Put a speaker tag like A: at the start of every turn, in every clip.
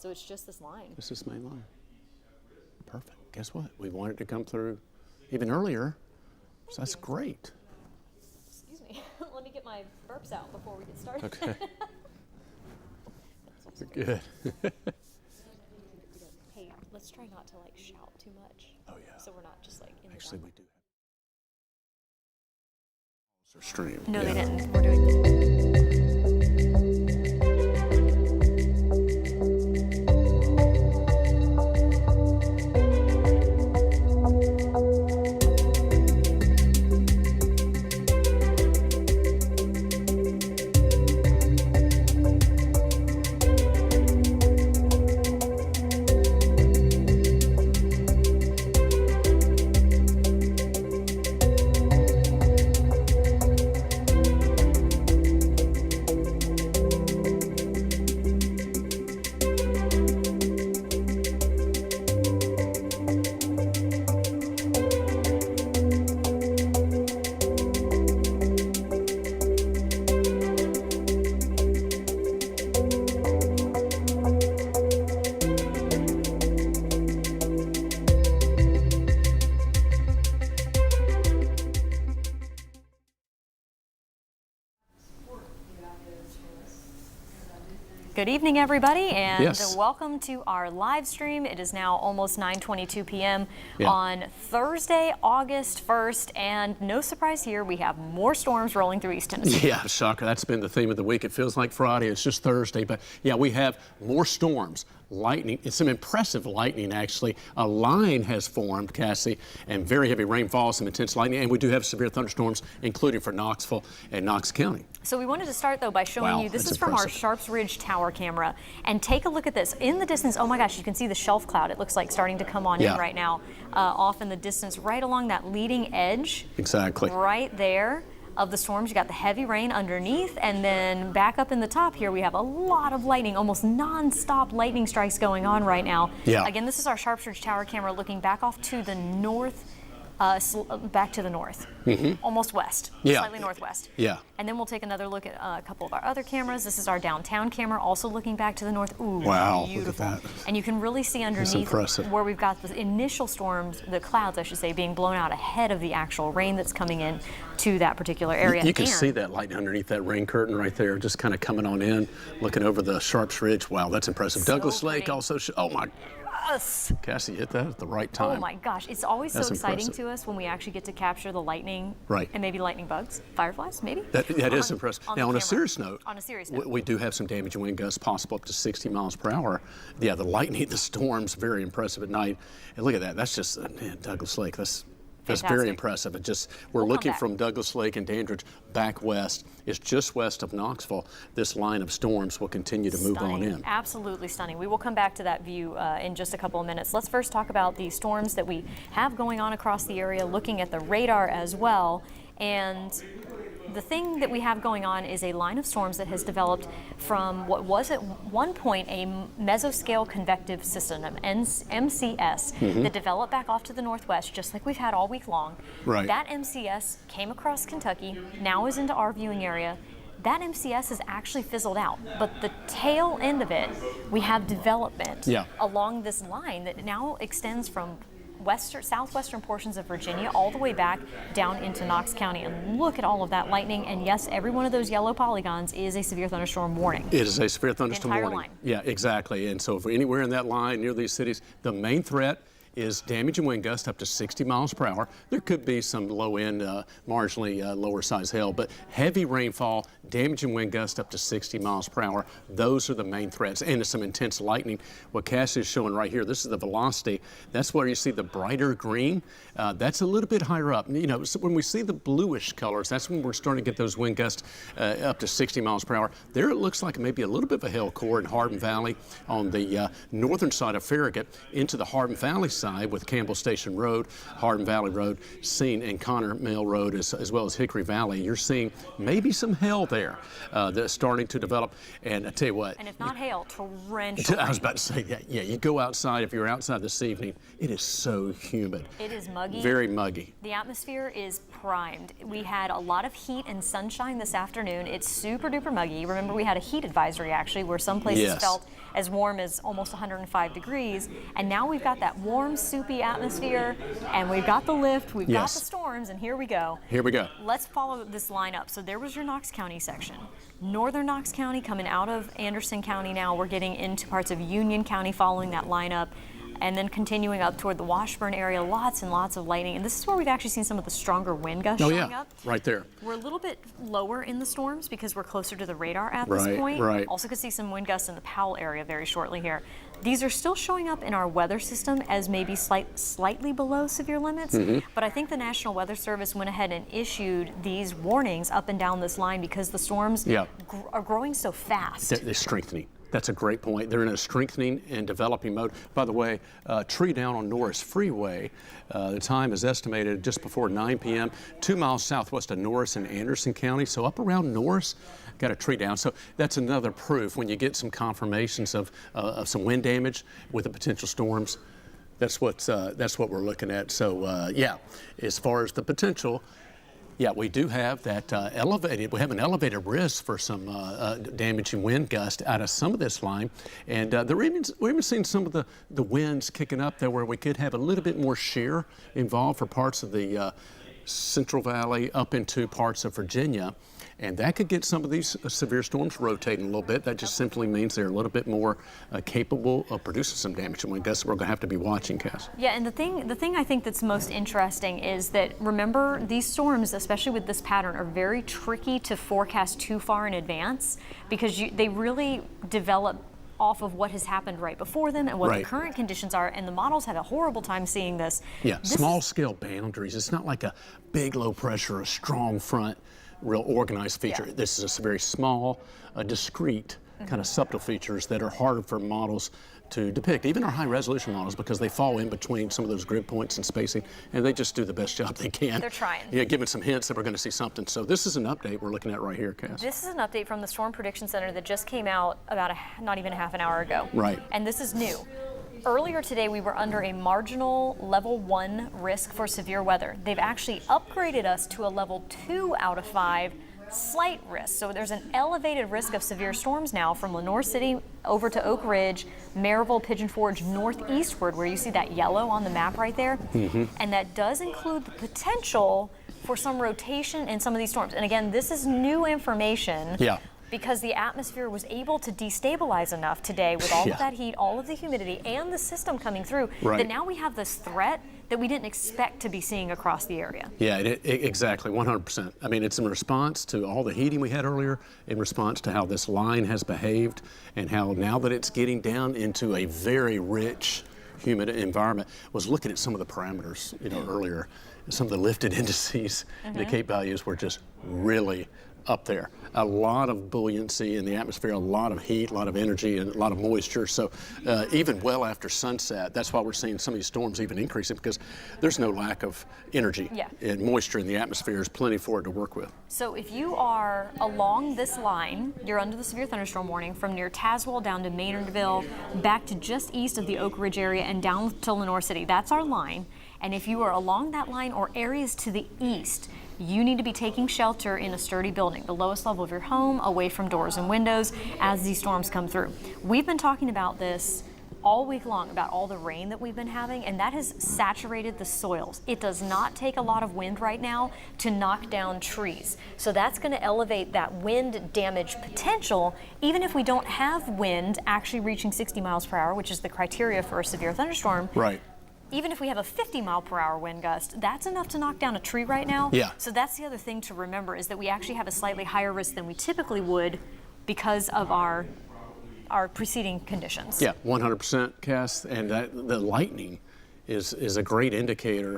A: So it's just this line.
B: It's this main line. Perfect. Guess what? We wanted to come through even earlier, so that's great.
A: Excuse me. Let me get my burps out before we get started.
B: Okay. Good.
A: Hey, let's try not to like shout too much.
B: Oh yeah.
A: So we're not just like in
B: Actually,
A: the
B: we do have stream.
A: No,
B: yeah.
A: they didn't. We're doing. Good evening, everybody, and
B: Yes.
A: welcome to our live stream. It is now almost 9:22 p.m.
B: Yeah.
A: on Thursday, August 1st, and no surprise here, we have more storms rolling through East Tennessee.
B: Yeah, shocker. That's been the theme of the week. It feels like Friday. It's just Thursday. But yeah, we have more storms, lightning. It's some impressive lightning, actually. A line has formed, Cassie, and very heavy rainfall, some intense lightning. And we do have severe thunderstorms, including for Knoxville and Knox County.
A: So we wanted to start, though, by showing
B: Wow,
A: you, this
B: that's
A: is from our
B: impressive.
A: Sharps Ridge Tower camera. And take a look at this. In the distance, oh my gosh, you can see the shelf cloud. It looks like starting to come on
B: Yeah.
A: in right now, off in the distance, right along that leading edge.
B: Exactly.
A: Right there of the storms. You got the heavy rain underneath, and then back up in the top here we have a lot of lightning, almost non-stop lightning strikes going on right now.
B: Yeah.
A: Again, this is our Sharps Ridge Tower camera looking back off to the north, back to the north, almost west,
B: Yeah.
A: slightly northwest.
B: Yeah.
A: And then we'll take another look at a couple of our other cameras. This is our downtown camera, also looking back to the north. Ooh,
B: Wow, look at
A: beautiful.
B: that.
A: And you can really see underneath
B: impressive.
A: where we've got the initial storms, the clouds, I should say, being blown out ahead of the actual rain that's coming in to that particular area.
B: You can
A: And
B: see that lightning underneath that rain curtain right there, just kind of coming on in, looking over the Sharps Ridge. Wow, that's impressive.
A: So
B: Douglas Lake
A: pretty.
B: also, oh my,
A: Yes.
B: Cassie hit that at the right time.
A: Oh my gosh, it's always
B: That's
A: so exciting
B: impressive.
A: to us when we actually get to capture the lightning,
B: Right.
A: and maybe lightning bugs, fireflies, maybe.
B: That is impressive.
A: On
B: Now,
A: the
B: on a
A: camera.
B: serious note,
A: On a serious note.
B: we do have some damaging wind gusts possible up to 60 miles per hour. Yeah, the lightning, the storms, very impressive at night. And look at that. That's just, man, Douglas Lake. That's very
A: Fantastic.
B: impressive. It just, we're
A: We'll come
B: looking
A: back.
B: from Douglas Lake and Dandridge back west. It's just west of Knoxville. This line of storms will continue to move on
A: Stunning.
B: in.
A: Absolutely stunning. We will come back to that view in just a couple of minutes. Let's first talk about the storms that we have going on across the area, looking at the radar as well. And the thing that we have going on is a line of storms that has developed from what was at one point a mesoscale convective system, an MCS, that developed back off to the northwest, just like we've had all week long.
B: Right.
A: That MCS came across Kentucky, now is into our viewing area. That MCS has actually fizzled out, but the tail end of it, we have development
B: Yeah.
A: along this line that now extends from southwestern portions of Virginia all the way back down into Knox County. And look at all of that lightning. And yes, every one of those yellow polygons is a severe thunderstorm warning.
B: It is a severe thunderstorm
A: entire
B: warning.
A: line.
B: Yeah, exactly. And so if we're anywhere in that line near these cities, the main threat is damaging wind gusts up to 60 miles per hour. There could be some low-end, marginally lower size hail, but heavy rainfall, damaging wind gusts up to 60 miles per hour. Those are the main threats, and some intense lightning. What Cassie is showing right here, this is the velocity. That's where you see the brighter green. That's a little bit higher up. You know, so when we see the bluish colors, that's when we're starting to get those wind gusts up to 60 miles per hour. There it looks like maybe a little bit of a hail core in Hardin Valley on the northern side of Farragut into the Hardin Valley side with Campbell Station Road, Hardin Valley Road, seen in Connor Mill Road as well as Hickory Valley. You're seeing maybe some hail there that's starting to develop. And I tell you what.
A: And if not hail, torrential
B: I was
A: rain.
B: about to say that. Yeah, you go outside, if you're outside this evening, it is so humid.
A: It is muggy.
B: Very muggy.
A: The atmosphere is primed. We had a lot of heat and sunshine this afternoon. It's super duper muggy. Remember, we had a heat advisory actually where some places
B: Yes.
A: felt as warm as almost 105 degrees. And now we've got that warm, soupy atmosphere, and we've got the lift, we've got the storms, and here we go.
B: Here we go.
A: Let's follow this line up. So there was your Knox County section. Northern Knox County coming out of Anderson County now. We're getting into parts of Union County following that lineup. And then continuing up toward the Washburn area, lots and lots of lightning. And this is where we've actually seen some of the stronger wind gusts showing up.
B: Right there.
A: We're a little bit lower in the storms because we're closer to the radar at this point.
B: Right.
A: Also could see some wind gusts in the Powell area very shortly here. These are still showing up in our weather system as maybe slightly below severe limits, but I think the National Weather Service went ahead and issued these warnings up and down this line because the storms are growing so fast.
B: They're strengthening. That's a great point. They're in a strengthening and developing mode. By the way, tree down on Norris Freeway. The time is estimated just before 9 p.m., 2 miles southwest of Norris in Anderson County. So up around Norris, got a tree down. So that's another proof when you get some confirmations of some wind damage with the potential storms. That's what we're looking at. So yeah, as far as the potential. Yeah, we do have that we have an elevated risk for some damaging wind gust out of some of this line. And we're even seeing some of the winds kicking up there where we could have a little bit more shear involved for parts of the Central Valley up into parts of Virginia. And that could get some of these severe storms rotating a little bit. That just simply means they're a little bit more capable of producing some damage. And I guess we're going to have to be watching, Cass.
A: Yeah, and the thing I think that's most interesting is that, remember, these storms, especially with this pattern, are very tricky to forecast too far in advance because they really develop off of what has happened right before them and what the current conditions are, and the models had a horrible time seeing this.
B: Yeah, small scale boundaries. It's not like a big low pressure, a strong front, real organized feature. Yeah. This is a very small, discrete, kind of subtle features that are harder for models to depict, even our high resolution models, because they fall in between some of those grid points and spacing, and they just do the best job they can.
A: They're trying.
B: Yeah, giving some hints that we're going to see something. So this is an update we're looking at right here, Cass.
A: This is an update from the Storm Prediction Center that just came out about not even half an hour ago.
B: Right.
A: And this is new. Earlier today, we were under a marginal level 1 risk for severe weather. They've actually upgraded us to a level 2 out of 5 slight risk. So there's an elevated risk of severe storms now from Lenore City over to Oak Ridge, Maryville, Pigeon Forge, northeastward, where you see that yellow on the map right there. And that does include the potential for some rotation in some of these storms. And again, this is new information.
B: Yeah.
A: Because the atmosphere was able to destabilize enough today with all of that heat, all of the humidity, and the system coming through, that now we have this threat that we didn't expect to be seeing across the area.
B: Yeah, exactly, 100%. I mean, it's in response to all the heating we had earlier, in response to how this line has behaved, and how now that it's getting down into a very rich, humid environment. Was looking at some of the parameters, earlier. Some of the lifted indices, the Cape values were just really up there. A lot of buoyancy in the atmosphere, a lot of heat, a lot of energy, and a lot of moisture. So even well after sunset, that's why we're seeing some of these storms even increasing, because there's no lack of energy and moisture in the atmosphere. There's plenty for it to work with.
A: So if you are along this line, you're under the severe thunderstorm warning from near Tazewell down to Maynardville, back to just east of the Oak Ridge area and down to Lenore City. That's our line. And if you are along that line or areas to the east, you need to be taking shelter in a sturdy building, the lowest level of your home, away from doors and windows as these storms come through. We've been talking about this all week long, about all the rain that we've been having, and that has saturated the soils. It does not take a lot of wind right now to knock down trees. So that's going to elevate that wind damage potential, even if we don't have wind actually reaching 60 miles per hour, which is the criteria for a severe thunderstorm.
B: Right.
A: Even if we have a 50-mile-per-hour wind gust, that's enough to knock down a tree right now.
B: Yeah.
A: So that's the other thing to remember, is that we actually have a slightly higher risk than we typically would because of our preceding conditions.
B: Yeah, 100%, Cass. And the lightning is a great indicator.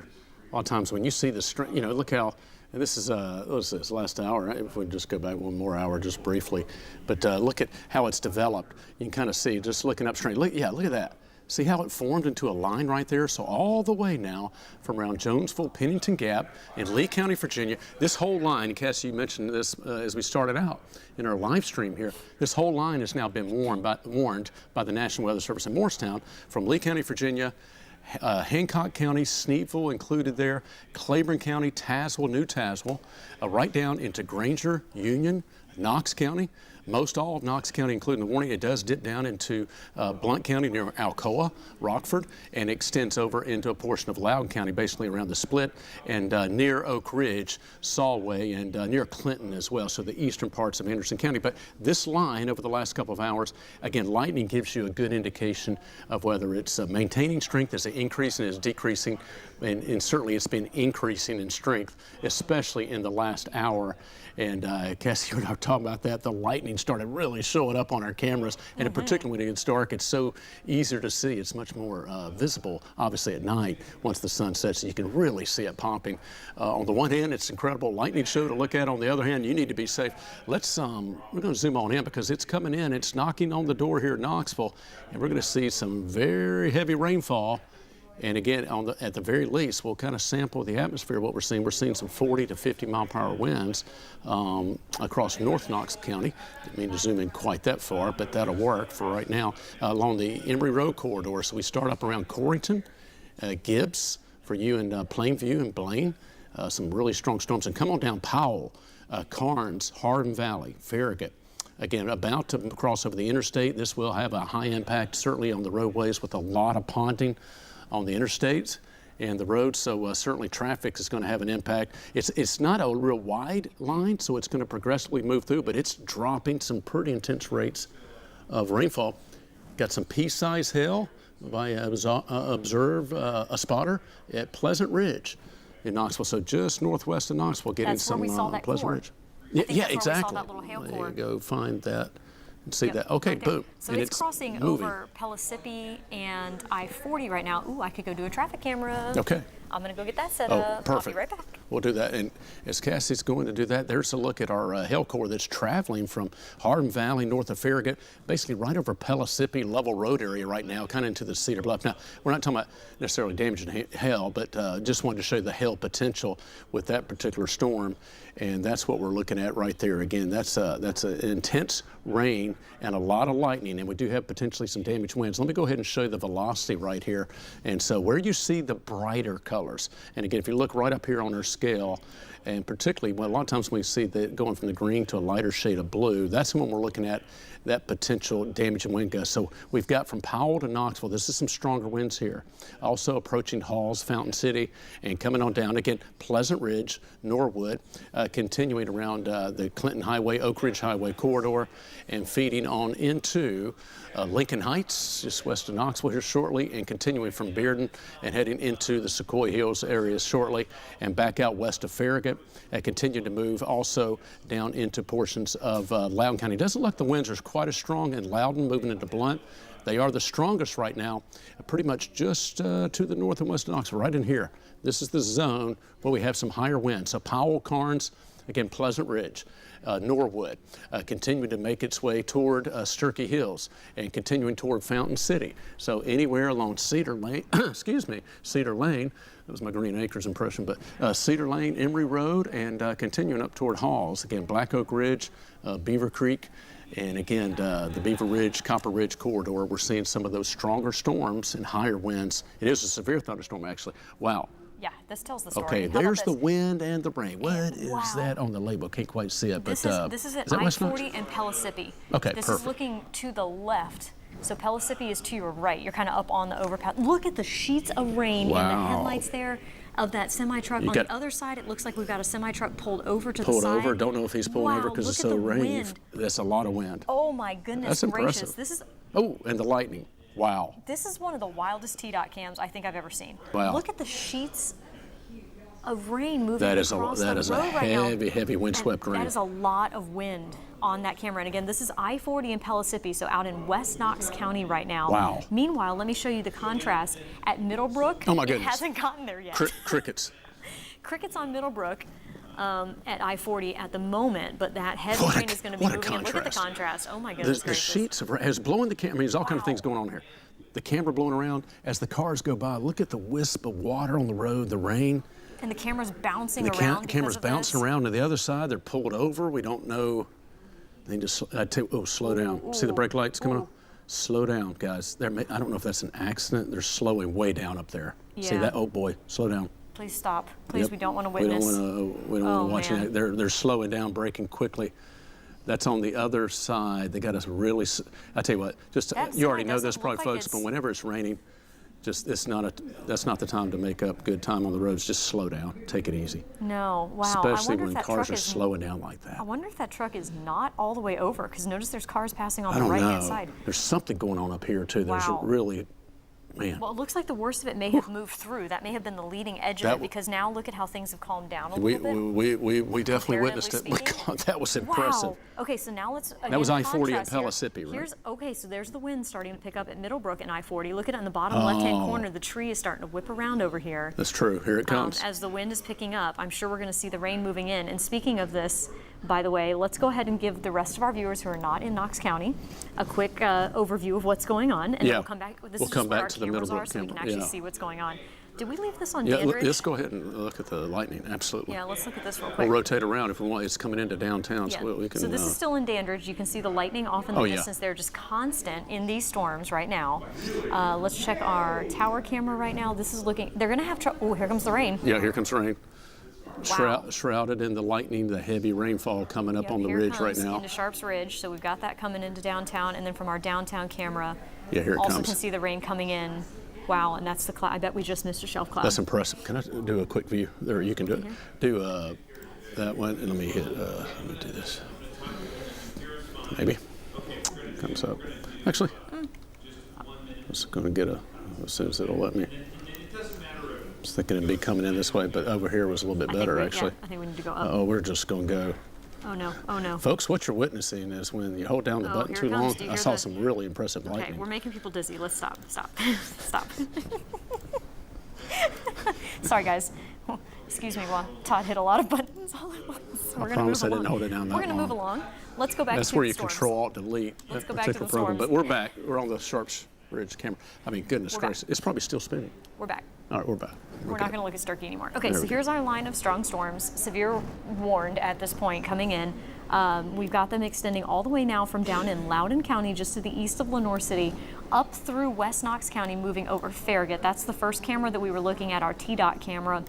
B: A lot of times when you see the strength, look how, and this is, what was this, last hour, right? If we just go back one more hour just briefly. But look at how it's developed. You can kind of see, just looking upstream, look at that. See how it formed into a line right there? So all the way now from around Jonesville, Pennington Gap, in Lee County, Virginia, this whole line, Cassie, you mentioned this as we started out in our live stream here, this whole line has now been warned by the National Weather Service in Morristown from Lee County, Virginia, Hancock County, Sneedville included there, Claiborne County, Tazewell, New Tazewell, right down into Granger, Union, Knox County, most all of Knox County, including the warning. It does dip down into Blount County near Alcoa, Rockford, and extends over into a portion of Loudoun County, basically around the split, and near Oak Ridge, Solway, and near Clinton as well, so the eastern parts of Anderson County. But this line over the last couple of hours, again, lightning gives you a good indication of whether it's maintaining strength, is it increasing, is decreasing, and certainly it's been increasing in strength, especially in the last hour. And Cassie and I were talking about that. The lightning started really showing up on our cameras, and in particular when it gets dark, it's so easier to see. It's much more visible, obviously, at night once the sun sets. You can really see it popping. On the one hand, it's incredible lightning show to look at. On the other hand, you need to be safe. Let's we're going to zoom on in because it's coming in. It's knocking on the door here at Knoxville, and we're going to see some very heavy rainfall. And again, at the very least, we'll kind of sample the atmosphere. What we're seeing some 40 to 50 mile per hour winds across North Knox County. Didn't mean to zoom in quite that far, but that'll work for right now along the Emory Road corridor. So we start up around Corrington, Gibbs for you in Plainview and Blaine. Some really strong storms. And come on down Powell, Carnes, Hardin Valley, Farragut. Again, about to cross over the interstate. This will have a high impact, certainly on the roadways, with a lot of ponding on the interstates and the roads, so certainly traffic is going to have an impact. It's not a real wide line, so it's going to progressively move through, but it's dropping some pretty intense rates of rainfall. Got some pea-size hail by observe a spotter at Pleasant Ridge in Knoxville, so just northwest of Knoxville, getting
A: That's where we saw that
B: Pleasant
A: core.
B: Ridge.
A: I think
B: Yeah,
A: that's where we
B: exactly.
A: saw that little hail
B: There
A: core.
B: you go, find that and see
A: Yep.
B: that. Okay, boom.
A: So
B: And
A: it's crossing
B: moving.
A: over Pellissippi and I-40 right now. Ooh, I could go do a traffic camera.
B: Okay.
A: I'm going to go get that set
B: Oh,
A: up.
B: perfect.
A: I'll be right back.
B: We'll do that. And as Cassie's going to do that, there's a look at our hail core that's traveling from Hardin Valley north of Farragut, basically right over Pellissippi Level Road area right now, kind of into the Cedar Bluff. Now, we're not talking about necessarily damaging hail, but just wanted to show you the hail potential with that particular storm. And that's what we're looking at right there. Again, that's an intense rain and a lot of lightning, and we do have potentially some damaged winds. Let me go ahead and show you the velocity right here. And so where you see the brighter colors, and again, if you look right up here on our scale, and particularly, well, a lot of times we see that going from the green to a lighter shade of blue, that's when we're looking at that potential damage and wind gust. So we've got from Powell to Knoxville, this is some stronger winds here. Also approaching Halls, Fountain City, and coming on down, again, Pleasant Ridge, Norwood, continuing around the Clinton Highway, Oak Ridge Highway corridor, and feeding on into Lincoln Heights, just west of Knoxville here shortly, and continuing from Bearden and heading into the Sequoia Hills areas shortly, and back out west of Farragut, and continue to move also down into portions of Loudoun County. Doesn't look the winds are quite as strong in Loudoun, moving into Blount. They are the strongest right now, pretty much just to the north and west of Knoxville, right in here. This is the zone where we have some higher winds. So Powell, Carnes, again, Pleasant Ridge, Norwood, continuing to make its way toward Sturkey Hills and continuing toward Fountain City. So anywhere along Cedar Lane, Cedar Lane, that was my Green Acres impression, but Cedar Lane, Emory Road, and continuing up toward Halls. Again, Black Oak Ridge, Beaver Creek, and again, the Beaver Ridge, Copper Ridge corridor, we're seeing some of those stronger storms and higher winds. It is a severe thunderstorm, actually. Wow.
A: Yeah, this tells the story.
B: Okay,
A: How about
B: there's the
A: this?
B: wind and the rain. What is
A: wow.
B: that on the label? Can't quite see it, but
A: This is at
B: that West Knox?
A: I-40 and Pellissippi.
B: Okay,
A: this
B: perfect.
A: is looking to the left. So Pellissippi is to your right. You're kind of up on the overpass. Look at the sheets of rain and the
B: Wow.
A: headlights there of that semi-truck.
B: You
A: On
B: got-
A: the other side, it looks like we've got a semi-truck pulled over to the
B: Pulled
A: side.
B: over. Don't know if he's pulling
A: Wow,
B: over because
A: look
B: it's
A: at
B: so
A: the
B: rainy.
A: wind.
B: That's a lot of wind.
A: Oh my goodness
B: That's
A: gracious.
B: impressive. And the lightning. Wow.
A: This is one of the wildest T-Dot cams I think I've ever seen.
B: Wow.
A: Look at the sheets of rain moving
B: That is
A: across
B: a
A: the road right now.
B: heavy windswept
A: And
B: rain.
A: that is a lot of wind on that camera. And again, this is I-40 in Pellissippi, so out in West Knox County right now.
B: Wow.
A: Meanwhile, let me show you the contrast at Middlebrook.
B: Oh my
A: It
B: goodness.
A: hasn't gotten there yet.
B: Crickets.
A: Crickets on Middlebrook at I-40 at the moment, but that heavy
B: What a-
A: rain is going to be
B: what a
A: moving in. Look at the
B: contrast.
A: contrast. Oh my
B: The
A: goodness gracious.
B: sheets of rain, it's blowing the camera. I mean, there's all kinds of things going on here. The camera blowing around as the cars go by. Look at the wisp of water on the road, the rain.
A: And the camera's bouncing
B: The
A: around.
B: camera's
A: because of
B: bouncing
A: this.
B: around to the other side. They're pulled over. We don't know. They just, slow down. See the brake lights coming on? Slow down, guys. I don't know if that's an accident. They're slowing way down up there. See
A: Yeah.
B: that? Oh boy, slow down.
A: Please stop. Please,
B: Yep.
A: we don't want to witness.
B: We don't want to watch
A: man.
B: it. They're slowing down, braking quickly. That's on the other side. They got us really. I tell you what, just
A: That
B: you already
A: side
B: know this,
A: doesn't
B: probably,
A: look like
B: folks.
A: it's-
B: But whenever it's raining, just that's not the time to make up good time on the roads. Just slow down, take it easy.
A: No, wow. I
B: Especially
A: wonder if
B: when
A: that
B: cars
A: truck
B: are
A: is,
B: slowing down like that.
A: I wonder if that truck is not all the way over, because notice there's cars passing on
B: I
A: the
B: don't
A: right-hand
B: know.
A: side.
B: There's something going on up here too. There's
A: Wow.
B: really, man.
A: Well, it looks like the worst of it may have moved through. That may have been the leading edge of
B: That
A: it, because now look at how things have calmed down a
B: We,
A: little bit.
B: we definitely witnessed it.
A: Comparatively
B: God, that was impressive.
A: Wow. Okay, so now let's again,
B: That was I-40 at
A: contrast here.
B: Pellissippi, right?
A: Okay, so there's the wind starting to pick up at Middlebrook and I-40. Look at it in the bottom left-hand corner. The tree is starting to whip around over here.
B: That's true. Here it comes.
A: As the wind is picking up, I'm sure we're going to see the rain moving in. And speaking of this, by the way, let's go ahead and give the rest of our viewers who are not in Knox County a quick overview of what's going on, and then we'll come back. This
B: We'll
A: is
B: come
A: just where
B: back
A: our
B: to the
A: cameras
B: Middlebrook
A: are, so we can
B: camera.
A: actually see what's going on. Did we leave this on
B: Yeah,
A: Dandridge?
B: let's go ahead and look at the lightning. Absolutely.
A: Yeah, let's look at this real
B: We'll
A: quick.
B: rotate around if we want. It's coming into downtown,
A: Yeah.
B: so we can.
A: So this is still in Dandridge. You can see the lightning off in the
B: Oh, yeah.
A: distance. They're just constant in these storms right now. Let's check our tower camera right now. This is looking. They're going to have trouble. Oh, here comes the rain.
B: Yeah, here comes rain.
A: Wow.
B: Shrouded in the lightning, the heavy rainfall coming up
A: Yep,
B: on the
A: here
B: ridge
A: comes
B: right now.
A: into Sharps Ridge. So we've got that coming into downtown, and then from our downtown camera,
B: Yeah, here it
A: also
B: comes.
A: can see the rain coming in. Wow, and that's the cloud. I bet we just missed a shelf cloud.
B: That's impressive. Can I do a quick view? There, you can do it. Do that one, and let me hit. Let me do this. Maybe comes up. Actually, I'm just going to get as soon as it'll let me. I was thinking it'd be coming in this way, but over here was a little bit better, actually.
A: Yeah, I think we need to go up.
B: Oh, we're just going to go.
A: Oh no! Oh no!
B: Folks, what you're witnessing is when you hold down the button
A: here
B: too
A: it comes.
B: long.
A: Do you
B: I
A: hear
B: saw
A: the-
B: some really impressive
A: Okay,
B: lightning.
A: we're making people dizzy. Let's stop. Stop. Stop. Sorry, guys. Excuse me while Todd hit a lot of buttons all at once. We're gonna
B: promise
A: move
B: I didn't
A: along.
B: hold it down that
A: We're going to
B: long.
A: move along. Let's go back
B: That's
A: to
B: where
A: the
B: you
A: storms.
B: control alt delete.
A: Let's
B: that
A: go back to
B: particular
A: the
B: program.
A: storms.
B: But we're back. We're on the Sharps Ridge camera. I mean, goodness
A: We're back.
B: gracious, it's probably still spinning.
A: We're back.
B: All right, we're back.
A: We're not going to look at Sturkey anymore. Okay,
B: There
A: so
B: we go.
A: here's our line of strong storms, severe warned at this point coming in. We've got them extending all the way now from down in Loudoun County, just to the east of Lenore City, up through West Knox County, moving over Farragut. That's the first camera that we were looking at, our TDOT camera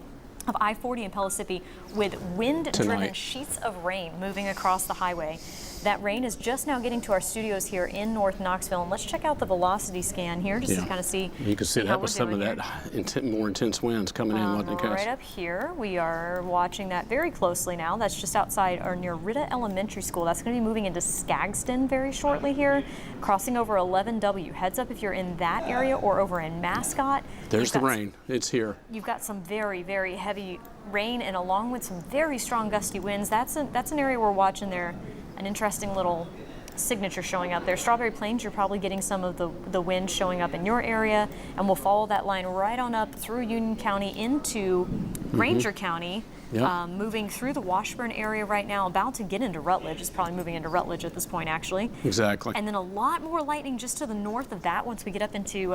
A: of I-40 in Pellissippi, with wind-driven
B: Tonight.
A: sheets of rain moving across the highway. That rain is just now getting to our studios here in North Knoxville. And let's check out the velocity scan here just to kind of see.
B: You can see
A: how
B: that
A: we're
B: was some of
A: doing
B: that
A: here.
B: more intense winds coming in, wasn't it, Cass?
A: Right up here, we are watching that very closely now. That's just outside or near Ritta Elementary School. That's going to be moving into Skagston very shortly here, crossing over 11W. Heads up if you're in that area or over in Mascot.
B: There's the rain. It's here.
A: You've got some very, very heavy rain, and along with some very strong gusty winds. That's an area we're watching there. An interesting little signature showing up there. Strawberry Plains, you're probably getting some of the wind showing up in your area, and we'll follow that line right on up through Union County into Granger County,
B: Yep.
A: moving through the Washburn area right now, about to get into Rutledge. It's probably moving into Rutledge at this point, actually.
B: Exactly.
A: And then a lot more lightning just to the north of that once we get up into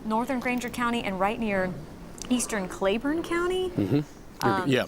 A: northern Granger County and right near eastern Claiborne County.
B: Yeah,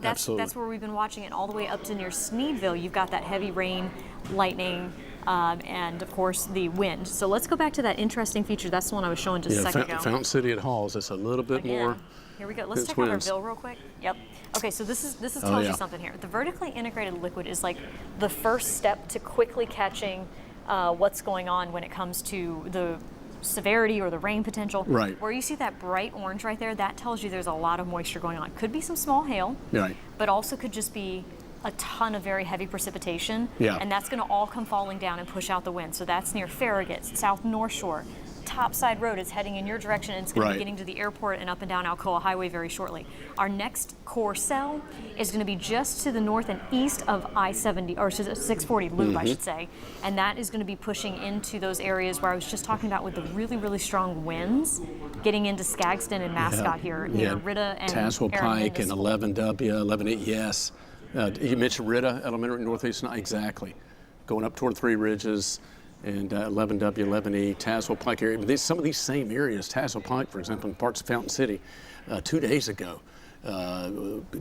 B: absolutely.
A: That's where we've been watching it all the way up to near Sneedville. You've got that heavy rain, lightning, and of course the wind. So let's go back to that interesting feature. That's the one I was showing just a second ago.
B: Fountain City at Halls. It's a little bit
A: Again,
B: more.
A: here we go. Let's
B: It's
A: check out our
B: winds.
A: bill real quick. Yep. Okay, so this tells
B: yeah.
A: you something here. The vertically integrated liquid is like the first step to quickly catching what's going on when it comes to the severity or the rain potential.
B: Right.
A: Where you see that bright orange right there, that tells you there's a lot of moisture going on. Could be some small hail,
B: Right.
A: but also could just be a ton of very heavy precipitation.
B: Yeah.
A: And that's going to all come falling down and push out the wind. So that's near Farragut, South North Shore. Topside Road is heading in your direction, and it's going to
B: Right.
A: be getting to the airport and up and down Alcoa Highway very shortly. Our next core cell is going to be just to the north and east of I-70, or 640 loop, I should say. And that is going to be pushing into those areas where I was just talking about with the really, really strong winds, getting into Skagston and Mascot here near Ritta and
B: Tazewell
A: Aaron
B: Pike and
A: Municipal.
B: 11W, 11E, yes. You mentioned Ritta Elementary, Northeast, exactly. Going up toward Three Ridges and 11W, 11E, Tazewell Pike area. Some of these same areas, Tazewell Pike, for example, in parts of Fountain City, 2 days ago,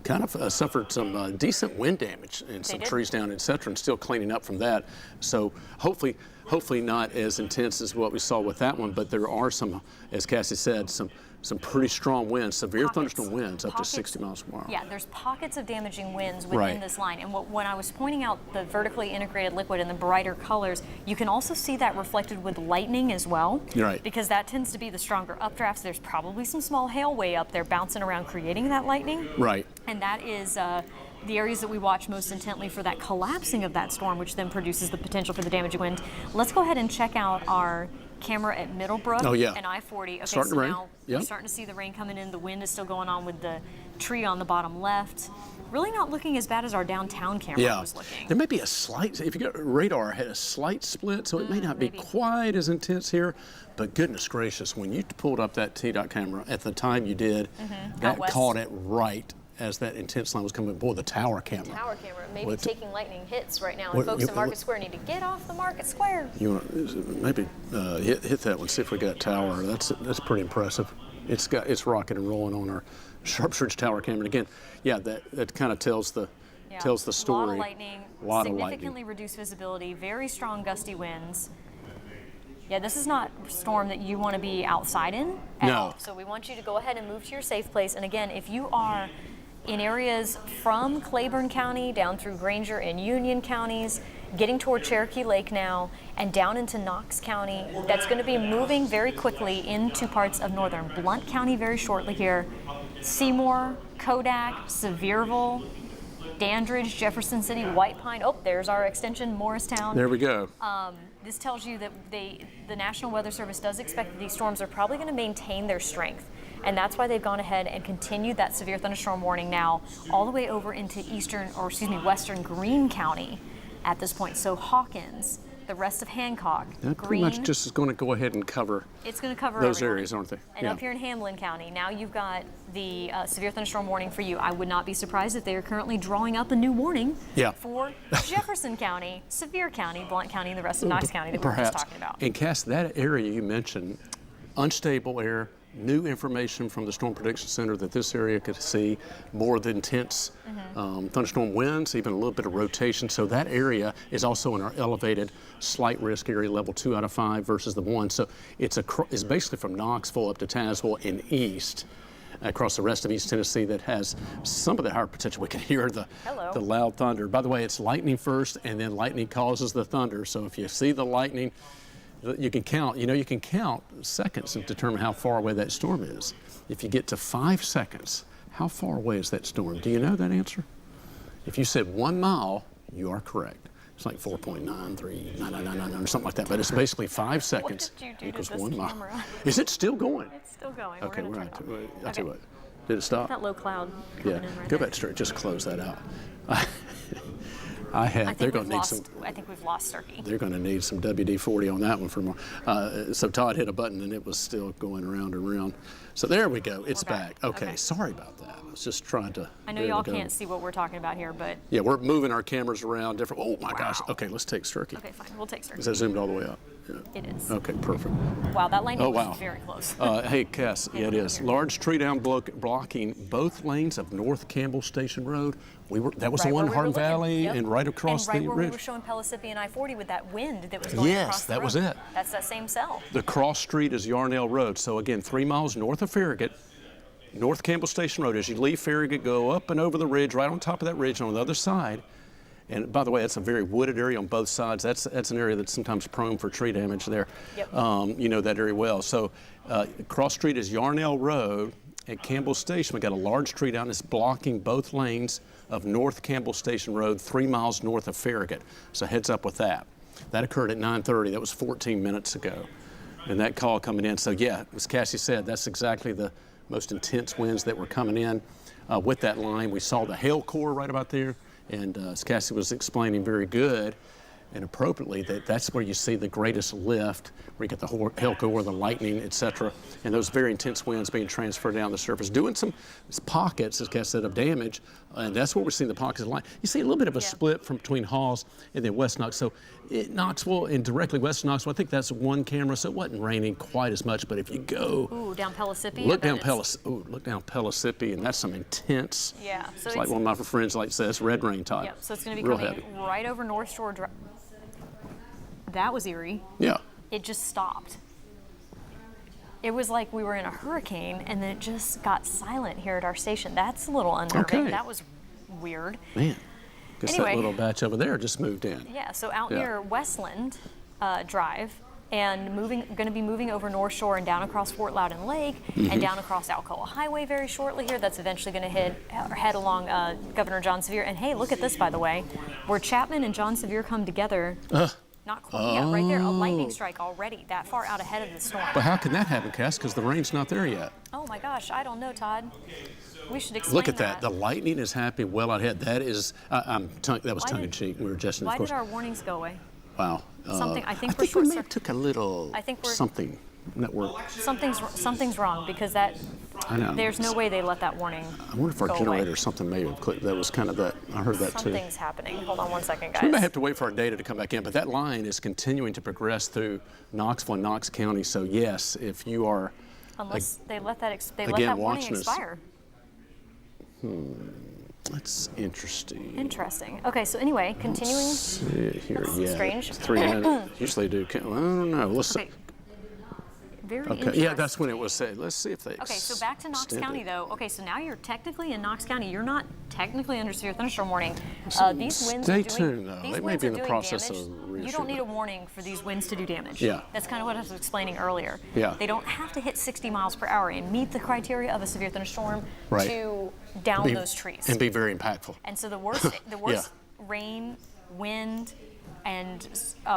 B: kind of suffered some decent wind damage and some
A: did.
B: trees down, et cetera, and still cleaning up from that. So hopefully hopefully not as intense as what we saw with that one, but there are some, as Cassie said, some pretty strong winds, severe thunderstorm winds up to 60 miles per hour.
A: Yeah, there's pockets of damaging winds within this line. And when I was pointing out the vertically integrated liquid and the brighter colors, you can also see that reflected with lightning as well.
B: Right.
A: Because that tends to be the stronger updrafts. There's probably some small hail way up there bouncing around creating that lightning.
B: Right.
A: And that is the areas that we watch most intently for that collapsing of that storm, which then produces the potential for the damaging wind. Let's go ahead and check out our camera at Middlebrook and I-40. Okay,
B: starting to rain.
A: Now
B: yep.
A: we're starting to see the rain coming in. The wind is still going on with the tree on the bottom left. Really not looking as bad as our downtown camera was looking.
B: There may be a slight, if you got radar, had a slight split, so it may not be quite as intense here, but goodness gracious, when you pulled up that T-Dot camera at the time you did, that caught it right as that intense line was coming. Boy, the tower camera.
A: The tower camera may be taking lightning hits right now, and folks in Market Square need to get off the Market Square.
B: You want maybe hit that one, see if we got tower. That's pretty impressive. It's rocking and rolling on our Sharpsridge tower camera. And again, yeah, that kind of tells the story.
A: A lot of lightning, significantly reduced visibility, very strong gusty winds. Yeah, this is not a storm that you want to be outside in at all. So we want you to go ahead and move to your safe place. And again, if you are in areas from Claiborne County down through Granger and Union counties, getting toward Cherokee Lake now, and down into Knox County, that's going to be moving very quickly into parts of northern Blount County very shortly here. Seymour, Kodak, Sevierville, Dandridge, Jefferson City, White Pine. Oh, there's our extension, Morristown.
B: There we go.
A: This tells you that the National Weather Service does expect that these storms are probably going to maintain their strength. And that's why they've gone ahead and continued that severe thunderstorm warning now all the way over into western Greene County at this point. So Hawkins, the rest of Hancock,
B: that pretty much just is going to go ahead and cover.
A: It's going to cover
B: those
A: everyone.
B: areas, aren't they?
A: And up here in Hamlin County, now you've got the severe thunderstorm warning for you. I would not be surprised if they are currently drawing up a new warning for Jefferson County, Sevier County, Blount County, and the rest of Knox County that we were just talking about.
B: And Cass, that area you mentioned, unstable air. New information from the Storm Prediction Center that this area could see more than intense thunderstorm winds, even a little bit of rotation. So that area is also in our elevated slight risk area, level 2 out of 5 versus the 1. So it's basically from Knoxville up to Tazewell and east, across the rest of East Tennessee that has some of the higher potential. We can hear the loud thunder. By the way, it's lightning first, and then lightning causes the thunder. So if you see the lightning, you can count, you can count seconds and determine how far away that storm is. If you get to 5 seconds, how far away is that storm? Do you know that answer? If you said 1 mile, you are correct. It's like 4.93999 or something like that, but it's basically 5 seconds equals 1 mile.
A: Camera?
B: Is it still going?
A: It's still going.
B: Okay,
A: we're
B: I'll
A: going
B: tell you what. Did it stop?
A: That low cloud coming in right
B: go
A: there.
B: back straight, just close that out.
A: I think we've lost Sturkey.
B: They're going to need some WD-40 on that one for more. So Todd hit a button and it was still going around and around. So there we go. It's back. Okay, sorry about that. I was just trying to.
A: I know y'all can't see what we're talking about here, but.
B: Yeah, we're moving our cameras around different. Oh my gosh. Okay, let's take Sturkey.
A: Okay, fine. We'll take Sturkey.
B: Is that zoomed all the way up? Yeah.
A: It is.
B: Okay, perfect.
A: Wow, that lightning was very close.
B: Hey, Cass, it is. Large tree down blocking both lanes of North Campbell Station Road. That was the one in Hardin Valley and right across the ridge.
A: We were showing Pellissippi and I-40 with that wind that was going across the road.
B: Yes, that was it.
A: That's that same cell.
B: The cross street is Yarnell Road. So again, 3 miles north of Farragut, North Campbell Station Road. As you leave Farragut, go up and over the ridge, right on top of that ridge on the other side. And by the way, that's a very wooded area on both sides. That's an area that's sometimes prone for tree damage there.
A: Yep.
B: You know that area well. So cross street is Yarnell Road. At Campbell Station, we got a large tree down that's blocking both lanes of North Campbell Station Road, 3 miles north of Farragut. So heads up with that. That occurred at 9:30. That was 14 minutes ago. And that call coming in. So yeah, as Cassie said, that's exactly the most intense winds that were coming in with that line. We saw the hail core right about there. And as Cassie was explaining very good and appropriately, that's where you see the greatest lift, where you get the hail core, the lightning, etc., and those very intense winds being transferred down the surface, doing some pockets, as Cassie said, of damage, and that's where we're seeing the pockets of light. You see a little bit of a split from between Halls and then West Knox. So Knoxville and directly west of Knoxville, I think that's one camera, so it wasn't raining quite as much, but if you go
A: down Pellissippi,
B: look down Pellissippi, and that's some intense.
A: Yeah, so
B: it's like one of my friends like says, red rain type.
A: Yep, so it's going to be coming right over North Shore That was eerie.
B: Yeah.
A: It just stopped. It was like we were in a hurricane, and then it just got silent here at our station. That's a little unnerving.
B: Okay.
A: That was weird.
B: Man. Guess
A: Anyway.
B: that little batch over there just moved in.
A: Yeah, so out
B: Yeah.
A: near Westland Drive, and going to be moving over North Shore and down across Fort Loudon Lake and down across Alcoa Highway very shortly here. That's eventually going to head along Governor John Sevier. And hey, look at this, by the way, where Chapman and John Sevier come together. Not quite. Yeah, right there, a lightning strike already that far out ahead of the storm.
B: But how can that happen, Cass? Because the rain's not there yet.
A: Oh my gosh, I don't know, Todd. We should explain
B: Look at that. The lightning is happening well ahead. That is, that was tongue in cheek. We were just, of
A: Why
B: course.
A: did our warnings go away?
B: Wow.
A: Something. I think
B: we
A: we're
B: may have took a little
A: I think we're-
B: something network.
A: Something's wrong because that.
B: I know.
A: There's no way they let that warning.
B: I wonder if our
A: go
B: generator
A: away.
B: or something may have clicked. That was kind of that. I heard that too.
A: Something's happening. Hold on one second, guys.
B: We may have to wait for our data to come back in, but that line is continuing to progress through Knoxville and Knox County. So yes, if you are
A: Unless they let that
B: again,
A: warning
B: watching us.
A: expire.
B: that's interesting.
A: Interesting. Okay, so anyway, continuing.
B: Let's see here,
A: That's
B: yeah.
A: strange.
B: 3 minutes. Usually do. I don't know. Let's
A: Okay.
B: see.
A: Very
B: Okay.
A: interesting.
B: Yeah, that's when it was said. Let's see if they.
A: Okay, so back to Knox
B: extend
A: County
B: it.
A: though. Okay, so now you're technically in Knox County. You're not technically under severe thunderstorm warning. These winds
B: Stay
A: are doing,
B: tuned, though.
A: These
B: They may
A: winds
B: be
A: are
B: in the
A: doing
B: process
A: damage.
B: of
A: You don't
B: reissuing
A: need
B: it.
A: a warning for these winds to do damage.
B: Yeah.
A: That's kind of what I was explaining earlier.
B: Yeah.
A: They don't have to hit 60 miles per hour and meet the criteria of a severe thunderstorm
B: Right.
A: to down
B: Be-
A: those trees.
B: and be very impactful.
A: And so the worst rain, wind, and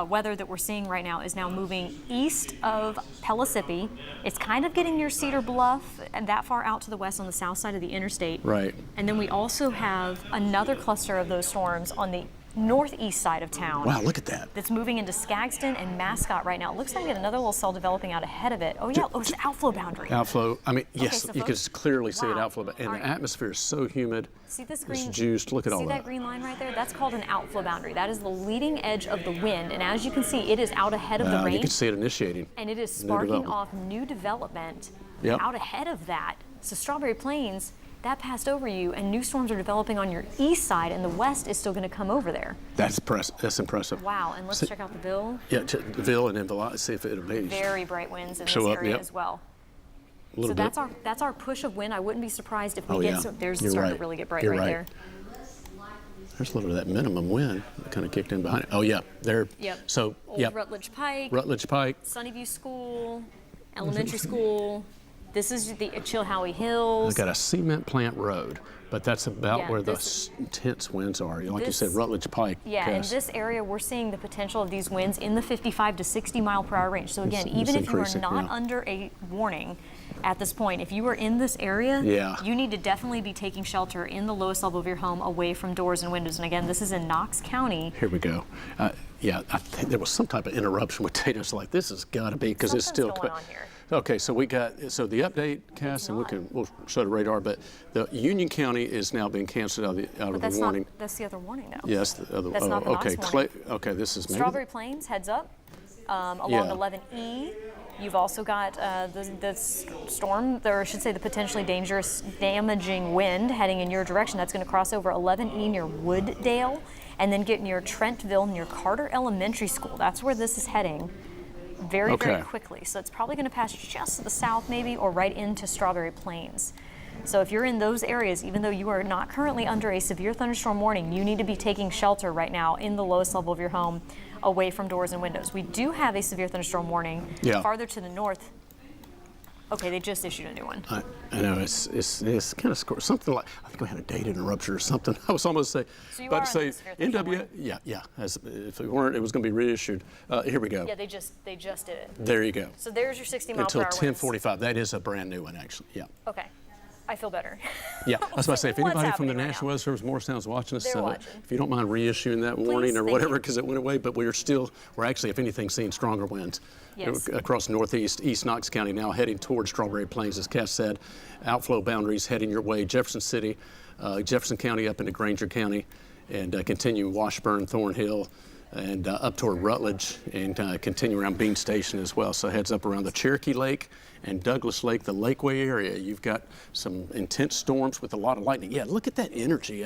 A: weather that we're seeing right now is now moving east of Pellissippi. It's kind of getting near Cedar Bluff and that far out to the west on the south side of the interstate.
B: Right.
A: And then we also have another cluster of those storms on the northeast side of town.
B: Wow, look at that.
A: That's moving into Skagston and Mascot right now. It looks like we have another little cell developing out ahead of it. Oh yeah, it's the outflow boundary.
B: Outflow. I mean, yes,
A: so
B: you can
A: folks-
B: clearly see it
A: wow.
B: outflow, and
A: All
B: the
A: right.
B: atmosphere is so humid.
A: See this
B: It's
A: green?
B: juiced. Look at all
A: See that
B: that.
A: green line right there? That's called an outflow boundary. That is the leading edge of the wind, and as you can see, it is out ahead of the rain,
B: You can see it initiating.
A: and it is
B: new
A: sparking
B: development.
A: off new development
B: Yep.
A: out ahead of that. So Strawberry Plains, that passed over you, and new storms are developing on your east side, and the west is still going to come over there.
B: That's impressive.
A: Wow! And let's
B: See-
A: check out the bill.
B: Yeah, Ville and Envelope, see if it abates.
A: Very bright winds in
B: Show
A: this
B: up,
A: area
B: yep.
A: as well.
B: A little
A: So
B: bit.
A: that's our push of wind. I wouldn't be surprised if we
B: Oh,
A: get
B: yeah.
A: some. There's
B: You're
A: starting
B: right.
A: to really get bright
B: You're
A: right
B: right.
A: there.
B: There's a little bit of that minimum wind that kind of kicked in behind it. Oh, yeah, there.
A: Yep.
B: So,
A: Old
B: yep.
A: Rutledge Pike,
B: Rutledge Pike.
A: Sunnyview School, elementary school. This is the Chilhowie Hills.
B: We've got a cement plant road, but that's about
A: Yeah,
B: where the
A: this-
B: intense winds are. Like you
A: this-
B: said, Rutledge Pike.
A: Yeah, in
B: Cass.
A: this area, we're seeing the potential of these winds in the 55 to 60 mile per hour range. So again,
B: It's
A: even if you are
B: increasing,
A: not
B: yeah.
A: under a warning at this point, if you are in this area,
B: Yeah.
A: you need to definitely be taking shelter in the lowest level of your home, away from doors and windows. And again, this is in Knox County.
B: Here we go. Yeah, I think there was some type of interruption with data. It's like, this has got to be, because it's still.
A: Something's going on here.
B: Okay, so we got, so the update, Cass, and
A: not.
B: we'll show the radar, but the Union County is now being canceled out of the warning.
A: That's the other warning, though.
B: Yes, the other.
A: That's not the
B: okay,
A: Knox warning.
B: okay, this is maybe.
A: Strawberry Plains, heads up, along
B: Yeah.
A: 11E. You've also got the storm, or I should say the potentially dangerous, damaging wind heading in your direction. That's going to cross over 11E near Wooddale, and then get near Trentville near Carter Elementary School. That's where this is heading very
B: Okay.
A: quickly. So it's probably going to pass just to the south maybe, or right into Strawberry Plains. So if you're in those areas, even though you are not currently under a severe thunderstorm warning, you need to be taking shelter right now in the lowest level of your home, away from doors and windows. We do have a severe thunderstorm warning
B: Yeah.
A: farther to the north. Okay, they just issued a new one.
B: I know it's kind of something like, I think we had a data interruption or something. I was almost
A: So you
B: about
A: are
B: to say
A: on the severe thunderstorm
B: NW. Yeah. If we weren't, it was going to be reissued. Here we go.
A: Yeah, they just did it.
B: There you go.
A: So there's your 60 mile
B: Until
A: per hour winds.
B: 10:45. That is a brand new one, actually. Yeah.
A: Okay, I feel better.
B: Yeah, I was about to say, if
A: What's
B: anybody from the
A: happening right
B: National
A: now?
B: Weather Service Morristown's watching us,
A: They're watching.
B: if you don't mind reissuing that warning or
A: thank
B: whatever,
A: you.
B: because it went away, but we're actually, if anything, seeing stronger winds.
A: Yes.
B: Across northeast, East Knox County now heading towards Strawberry Plains, as Cass said. Outflow boundaries heading your way. Jefferson City, Jefferson County up into Granger County, and continue Washburn, Thornhill, and up toward Rutledge, and continue around Bean Station as well. So heads up around the Cherokee Lake and Douglas Lake, the Lakeway area. You've got some intense storms with a lot of lightning. Yeah, look at that energy.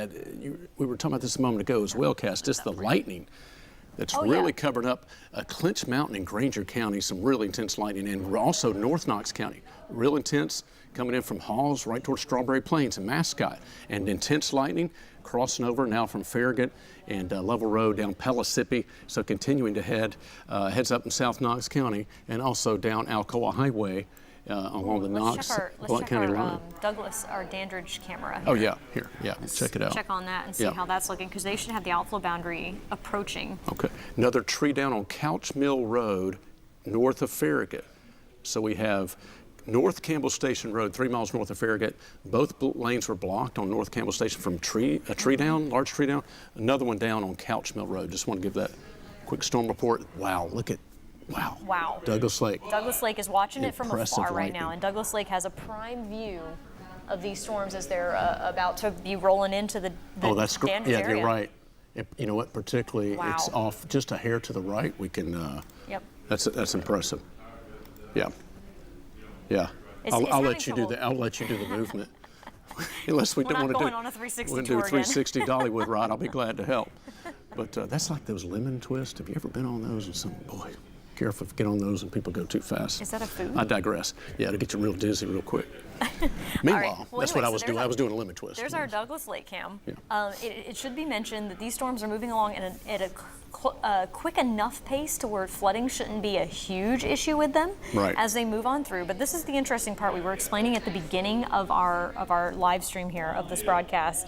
B: We were talking about this a moment ago as well, Cass. Just the lightning. that's
A: Oh,
B: really
A: yeah.
B: covered up Clinch Mountain in Granger County, some really intense lightning, and also North Knox County, real intense, coming in from Halls right towards Strawberry Plains and Mascot, and intense lightning crossing over now from Farragut and Level Road down Pellissippi, so continuing to heads up in South Knox County, and also down Alcoa Highway along the Knox Blount County line.
A: Douglas, our Dandridge camera.
B: Oh
A: here.
B: yeah, here, check it out.
A: Check on that and see how that's looking, because they should have the outflow boundary approaching.
B: Okay, another tree down on Couch Mill Road, north of Farragut. So we have North Campbell Station Road, 3 miles north of Farragut. Both lanes were blocked on North Campbell Station from a tree down, large tree down. Another one down on Couch Mill Road. Just want to give that quick storm report. Wow, look at, wow. Douglas Lake.
A: Douglas Lake is watching it from
B: Impressive
A: afar right now, and Douglas Lake has a prime view of these storms as they're about to be rolling into the
B: that's great.
A: Dandridge
B: Yeah,
A: area.
B: you're right. You know what? Particularly, it's off just a hair to the right. We can.
A: Yep.
B: That's impressive. Yeah. Yeah.
A: It's
B: I'll let you
A: having
B: do the. I'll let you do the movement. Unless we
A: We're
B: don't
A: not
B: want to do.
A: going on a 360
B: we'll do
A: tour
B: a
A: again.
B: 360 Dollywood ride. I'll be glad to help. But that's like those lemon twists. Have you ever been on those? And some boy, careful if you get on those and people go too fast.
A: Is that a food?
B: I digress. Yeah, to get you real dizzy real quick. Meanwhile,
A: Well,
B: that's
A: anyway,
B: what I was doing. I was doing a lemon twist.
A: There's our Douglas Lake cam.
B: Yeah.
A: It should be mentioned that these storms are moving along at a quick enough pace to where flooding shouldn't be a huge issue with them as they move on through. But this is the interesting part we were explaining at the beginning of our live stream here of this broadcast.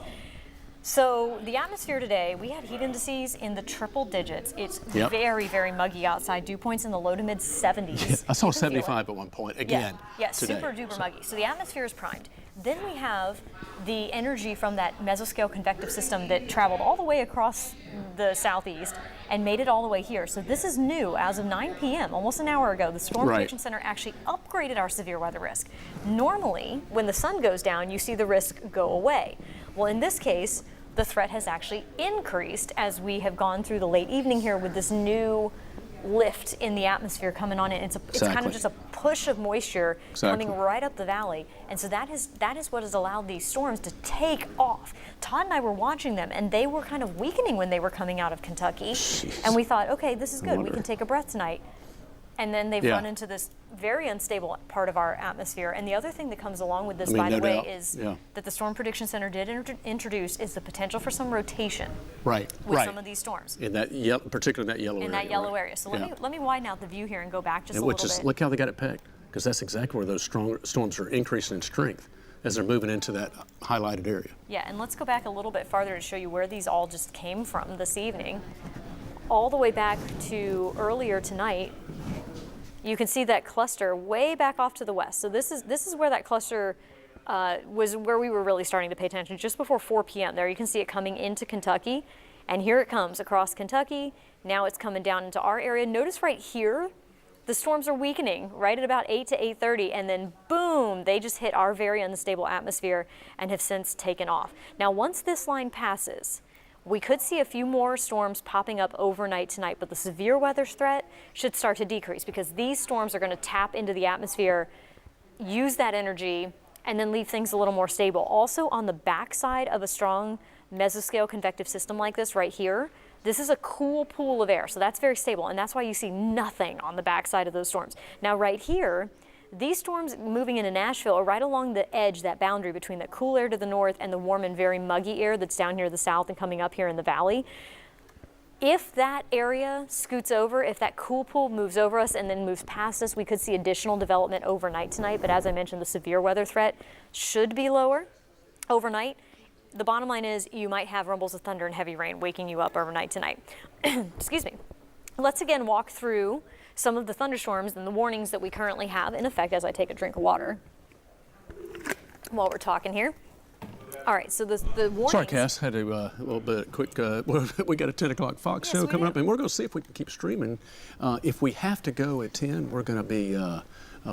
A: So the atmosphere today, we had heat indices in the triple digits. It's very, very muggy outside. Dew points in the low to mid 70s.
B: Yeah, I saw 75 at one point again.
A: Yeah,
B: today.
A: super duper muggy. So the atmosphere is primed. Then we have the energy from that mesoscale convective system that traveled all the way across the southeast and made it all the way here. So this is new. As of 9 p.m., almost an hour ago, the Storm Prediction Center actually upgraded our severe weather risk. Normally, when the sun goes down, you see the risk go away. Well, in this case, the threat has actually increased as we have gone through the late evening here with this new lift in the atmosphere coming on in. It's kind of just a push of moisture coming right up the valley. And so that is what has allowed these storms to take off. Todd and I were watching them, and they were kind of weakening when they were coming out of Kentucky.
B: Jeez.
A: And we thought, okay, this is good. We can take a breath tonight. And then they've run into this very unstable part of our atmosphere. And the other thing that comes along with this, by the way, is that the Storm Prediction Center did introduce is the potential for some rotation with some of these storms.
B: In that particularly in that yellow area.
A: In that yellow area. So let me widen out the view here and go back just a little bit.
B: Look how they got it pegged, because that's exactly where those strong storms are increasing in strength as they're moving into that highlighted area.
A: Yeah, and let's go back a little bit farther to show you where these all just came from this evening. All the way back to earlier tonight. You can see that cluster way back off to the west. So this is where that cluster was, where we were really starting to pay attention, just before 4 p.m. There you can see it coming into Kentucky, and here it comes across Kentucky. Now it's coming down into our area. Notice right here, the storms are weakening right at about 8 to 8:30, and then boom, they just hit our very unstable atmosphere and have since taken off. Now once this line passes, we could see a few more storms popping up overnight tonight, but the severe weather threat should start to decrease because these storms are going to tap into the atmosphere, use that energy, and then leave things a little more stable. Also, on the backside of a strong mesoscale convective system like this right here, this is a cool pool of air, so that's very stable, and that's why you see nothing on the backside of those storms. Now, right here, these storms moving into Nashville are right along the edge, that boundary between the cool air to the north and the warm and very muggy air that's down here to the south and coming up here in the valley. If that area scoots over, if that cool pool moves over us and then moves past us, we could see additional development overnight tonight. But as I mentioned, the severe weather threat should be lower overnight. The bottom line is you might have rumbles of thunder and heavy rain waking you up overnight tonight. Excuse me. Let's again walk through some of the thunderstorms and the warnings that we currently have in effect as I take a drink of water while we're talking here. All right, so the warnings.
B: Sorry, Cass, had a little bit quick. We got a 10 o'clock Fox show coming up, and we're going to see if we can keep streaming. If we have to go at 10, we're going to be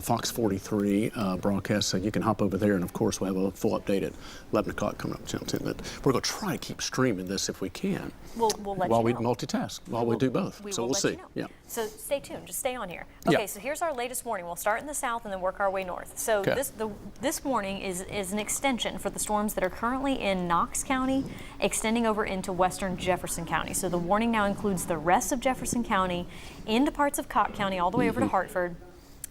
B: Fox 43 broadcast, so you can hop over there. And of course, we'll have a full update at 11 o'clock coming up, Channel 10. But we're going to try to keep streaming this if we can.
A: We'll let
B: while
A: you
B: we
A: know.
B: multitask, while we do both. So we'll see.
A: You know.
B: Yeah.
A: So stay tuned. Just stay on here. Okay.
B: Yeah.
A: So here's our latest warning. We'll start in the south and then work our way north. So
B: Okay.
A: this warning is an extension for the storms that are currently in Knox County, extending over into western Jefferson County. So the warning now includes the rest of Jefferson County, into parts of Cott County, all the way over to Hartford,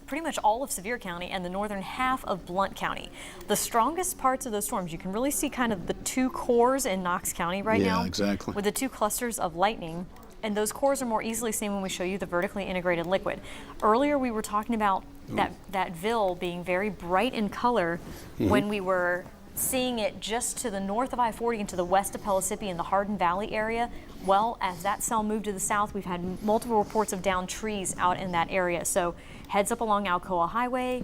A: pretty much all of Sevier County, and the northern half of Blount County. The strongest parts of those storms, you can really see kind of the two cores in Knox County right now.
B: Yeah, exactly.
A: With the two clusters of lightning. And those cores are more easily seen when we show you the vertically integrated liquid. Earlier we were talking about that Ville being very bright in color when we were seeing it just to the north of I-40 and to the west of Pellissippi in the Hardin Valley area. Well, as that cell moved to the south, we've had multiple reports of downed trees out in that area. So heads up along Alcoa Highway,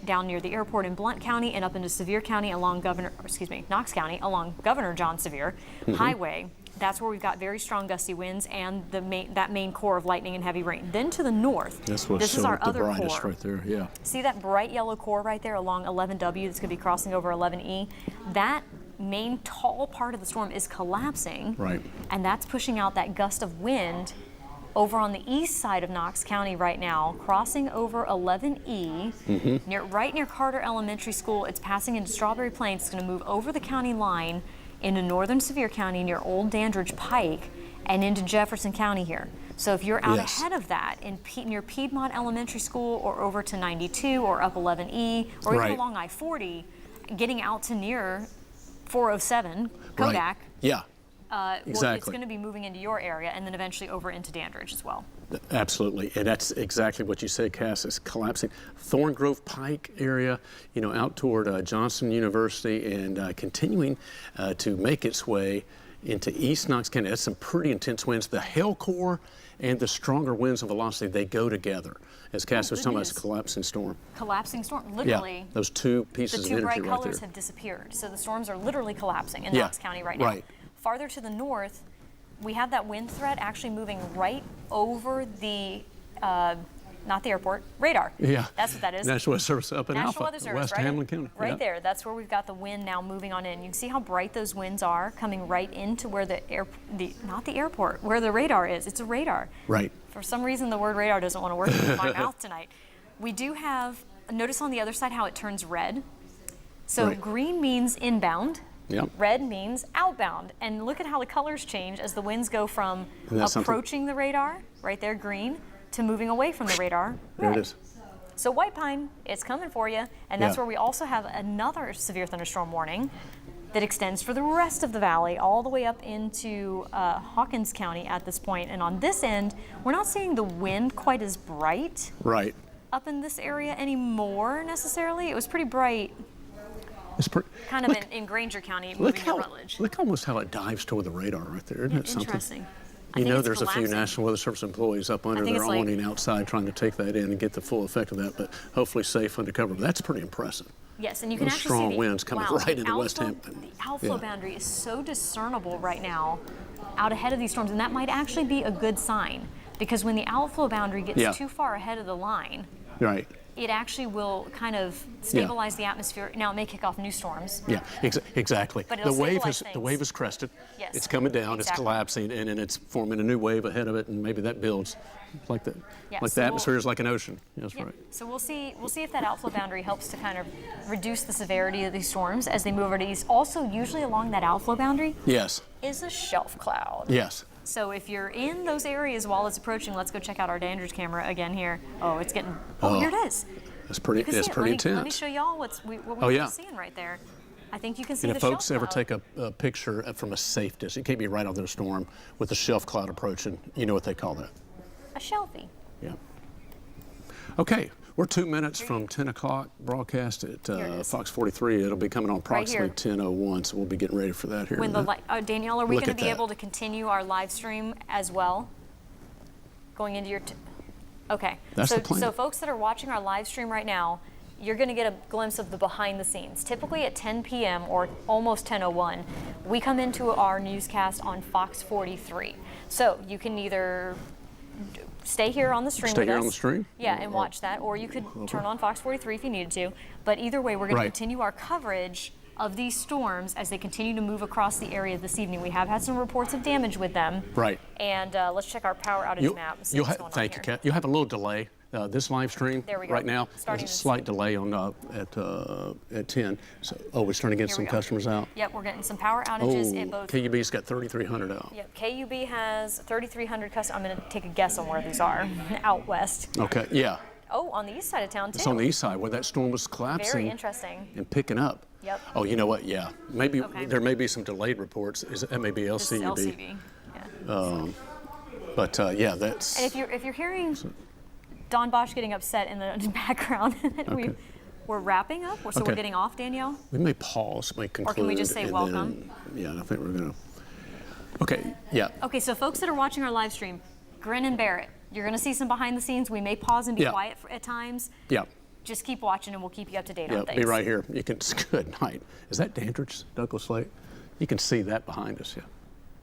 A: down near the airport in Blount County, and up into Sevier County along Knox County along Governor John Sevier Highway. That's where we've got very strong gusty winds and that main core of lightning and heavy rain. Then to the north, this is our other core.
B: Right there, yeah.
A: See that bright yellow core right there along 11W that's going to be crossing over 11E? That main tall part of the storm is collapsing.
B: Right.
A: And that's pushing out that gust of wind over on the east side of Knox County right now, crossing over 11E, right near Carter Elementary School. It's passing into Strawberry Plains. It's going to move over the county line into northern Sevier County near Old Dandridge Pike and into Jefferson County here. So if you're out ahead of that near Piedmont Elementary School or over to 92 or up 11E or even along I-40, getting out to near 407, Kodak.
B: Right. Yeah.
A: Well, it's going to be moving into your area and then eventually over into Dandridge as well.
B: Absolutely, and that's exactly what you said, Cass. It's collapsing. Thorn Grove Pike area, out toward Johnson University and continuing to make its way into East Knox County. That's some pretty intense winds. The hail core and the stronger winds and velocity, they go together. As Cass was talking about, it's a collapsing storm.
A: Collapsing storm, literally.
B: Yeah, those two pieces of energy right there.
A: The two bright colors have disappeared. So the storms are literally collapsing in Knox County right now.
B: Right.
A: Farther to the north, we have that wind threat actually moving right over the, not the airport, radar.
B: Yeah.
A: That's what that is.
B: National Weather Service up in
A: National
B: Alpha,
A: Weather Service,
B: West
A: right
B: Hamlin County.
A: Right there. That's where we've got the wind now moving on in. You can see how bright those winds are coming right into where not the airport, where the radar is. It's a radar.
B: Right.
A: For some reason, the word radar doesn't want to work in my mouth tonight. We do have, notice on the other side how it turns red. So green means inbound.
B: Yep.
A: Red means outbound. And look at how the colors change as the winds go from approaching the radar, right there, green, to moving away from the radar, red.
B: There it is.
A: So white pine, it's coming for you. And that's where we also have another severe thunderstorm warning that extends for the rest of the valley all the way up into Hawkins County at this point. And on this end, we're not seeing the wind quite as bright up in this area anymore necessarily. It was pretty bright.
B: It's
A: kind of in Granger County, moving to Rutledge.
B: Look almost how it dives toward the radar right there. Isn't it something?
A: Interesting.
B: There's a few National Weather Service employees up under their awning outside trying to take that in and get the full effect of that, but hopefully safe under cover. That's pretty impressive.
A: Yes, and you can
B: Those
A: actually
B: strong
A: see
B: winds coming right into West Hampton.
A: The outflow boundary is so discernible right now out ahead of these storms, and that might actually be a good sign, because when the outflow boundary gets too far ahead of the line, it actually will kind of stabilize the atmosphere. Now, it may kick off new storms.
B: Yeah, exactly.
A: But
B: the wave is crested.
A: Yes.
B: It's coming down. It's collapsing, and then it's forming a new wave ahead of it, and maybe that builds like that. Like the atmosphere is like an ocean. That's right.
A: So we'll see if that outflow boundary helps to kind of reduce the severity of these storms as they move over to east. Also, usually along that outflow boundary is a shelf cloud.
B: Yes.
A: So if you're in those areas while it's approaching, let's go check out our Dandridge camera again here. Oh, it's getting. Oh, here it is.
B: It's pretty intense.
A: Let me show y'all what we're seeing right there. I think you can see
B: the
A: the
B: shelf cloud. And if folks ever take a picture from a safe distance, it can't be right on the storm with the shelf cloud approaching. You know what they call that?
A: A shelfie.
B: Yeah. Okay. We're 2 minutes from 10 o'clock broadcast at Fox 43. It'll be coming on approximately 10:01, so we'll be getting ready for that here.
A: When Danielle, are we going to be able to continue our live stream as well? Going into your... Okay.
B: That's the plan.
A: So folks that are watching our live stream right now, you're going to get a glimpse of the behind the scenes. Typically at 10 p.m. or almost 10:01, we come into our newscast on Fox 43. So you can either stay here on the stream
B: Stay
A: with
B: here
A: us.
B: on the stream?
A: Yeah, and watch that. Or you could turn on Fox 43 if you needed to. But either way, we're going to continue our coverage of these storms as they continue to move across the area this evening. We have had some reports of damage with them.
B: Right.
A: And let's check our power outage map. And see what's going on
B: thank you,
A: here.
B: Kat. You have a little delay. This live stream right now, there's a slight delay on at 10. So, we're starting to get some customers out.
A: Yep, we're getting some power outages at both.
B: KUB's got 3,300 out.
A: Yep, KUB has 3,300 customers. I'm going to take a guess on where these are. Out west.
B: Okay, yeah.
A: Oh, on the east side of town, too.
B: It's on the east side where that storm was collapsing.
A: Very interesting.
B: And picking up.
A: Yep.
B: Oh, you know what? Yeah. Maybe there may be some delayed reports. That may be LCUB.
A: This is LCB. Yeah.
B: But yeah, that's.
A: And if you're hearing Don Bosch getting upset in the background, we're wrapping up, so we're getting off, Danielle?
B: We may pause, may conclude.
A: Or can we just say welcome?
B: Yeah, I think we're going to. Okay, yeah.
A: Okay, so folks that are watching our live stream, grin and bear it. You're going to see some behind the scenes. We may pause and be quiet at times.
B: Yeah.
A: Just keep watching and we'll keep you up to date on things.
B: Be right here. You can. Good night. Is that Dandridge, Douglas Lake? You can see that behind us, yeah.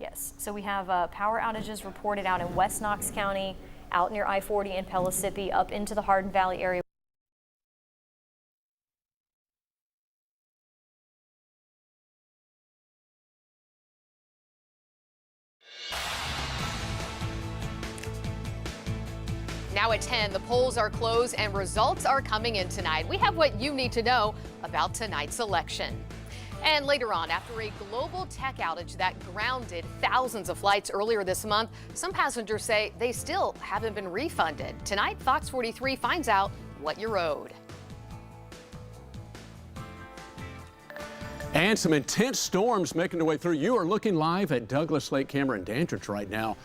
A: Yes. So we have power outages reported out in West Knox County, out near I-40 in Pellissippi, up into the Hardin Valley area.
C: Now at 10, the polls are closed and results are coming in tonight. We have what you need to know about tonight's election. And later on, after a global tech outage that grounded thousands of flights earlier this month, some passengers say they still haven't been refunded. Tonight, Fox 43 finds out what you're owed.
B: And some intense storms making their way through. You are looking live at Douglas Lake, Cameron, Dandridge right now.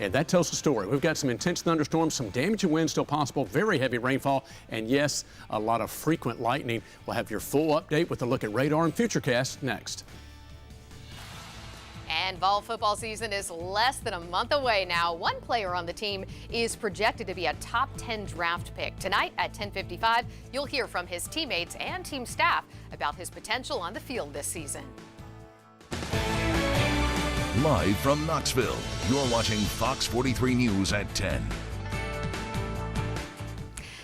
B: And that tells the story. We've got some intense thunderstorms, some damaging winds still possible, very heavy rainfall, and yes, a lot of frequent lightning. We'll have your full update with a look at radar and Futurecast next.
C: And fall football season is less than a month away now. One player on the team is projected to be a top 10 draft pick. Tonight at 10:55, you'll hear from his teammates and team staff about his potential on the field this season.
D: Live from Knoxville, you're watching Fox 43 News at 10.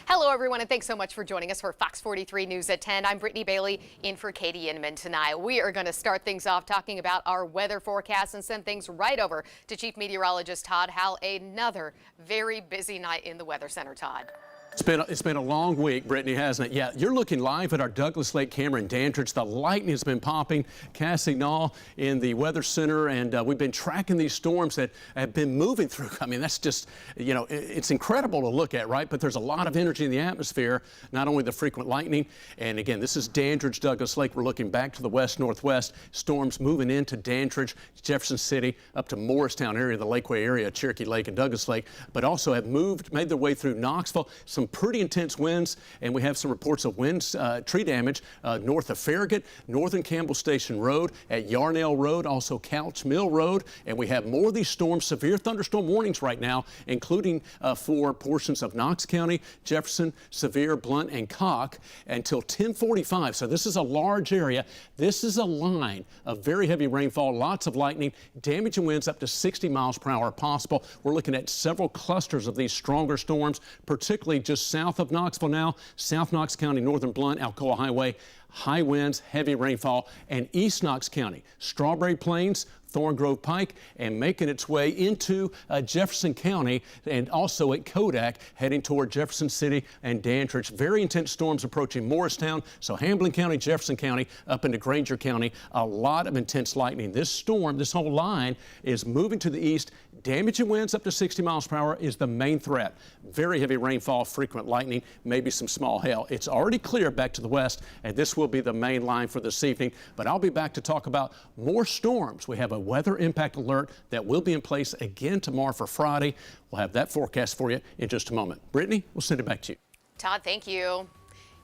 C: Hello, everyone, and thanks so much for joining us for Fox 43 News at 10. I'm Brittany Bailey in for Katie Inman tonight. We are going to start things off talking about our weather forecast and send things right over to Chief Todd Howell. Another very busy night in the Weather Center, Todd.
B: It's been a long week, Brittany, hasn't it? Yeah, you're looking live at our Douglas Lake, Cameron, Dandridge. The lightning has been popping. Cassie Nall in the Weather Center, and we've been tracking these storms that have been moving through. I mean, that's just, you know, it's incredible to look at, right? But there's a lot of energy in the atmosphere, not only the frequent lightning. And again, this is Dandridge, Douglas Lake. We're looking back to the west-northwest. Storms moving into Dandridge, Jefferson City, up to Morristown area, the Lakeway area, Cherokee Lake and Douglas Lake, but also have made their way through Knoxville. Some pretty intense winds, and we have some reports of winds, tree damage north of Farragut, northern Campbell Station Road, at Yarnell Road, also Couch Mill Road, and we have more of these storms, severe thunderstorm warnings right now, including for portions of Knox County, Jefferson, Sevier, Blount, and Cock until 10:45. So this is a large area. This is a line of very heavy rainfall, lots of lightning, damaging winds up to 60 miles per hour possible. We're looking at several clusters of these stronger storms, particularly just south of Knoxville now, South Knox County, northern Blount, Alcoa Highway, high winds, heavy rainfall, and East Knox County, Strawberry Plains, Thorn Grove Pike, and making its way into Jefferson County and also at Kodak, heading toward Jefferson City and Dandridge. Very intense storms approaching Morristown, so Hamblin County, Jefferson County, up into Granger County. A lot of intense lightning. This storm, this whole line is moving to the east. Damaging winds up to 60 miles per hour is the main threat. Very heavy rainfall, frequent lightning, maybe some small hail. It's already clear back to the west, and this will be the main line for this evening. But I'll be back to talk about more storms. We have a weather impact alert that will be in place again tomorrow for Friday. We'll have that forecast for you in just a moment. Brittany, we'll send it back to you.
C: Todd, thank you.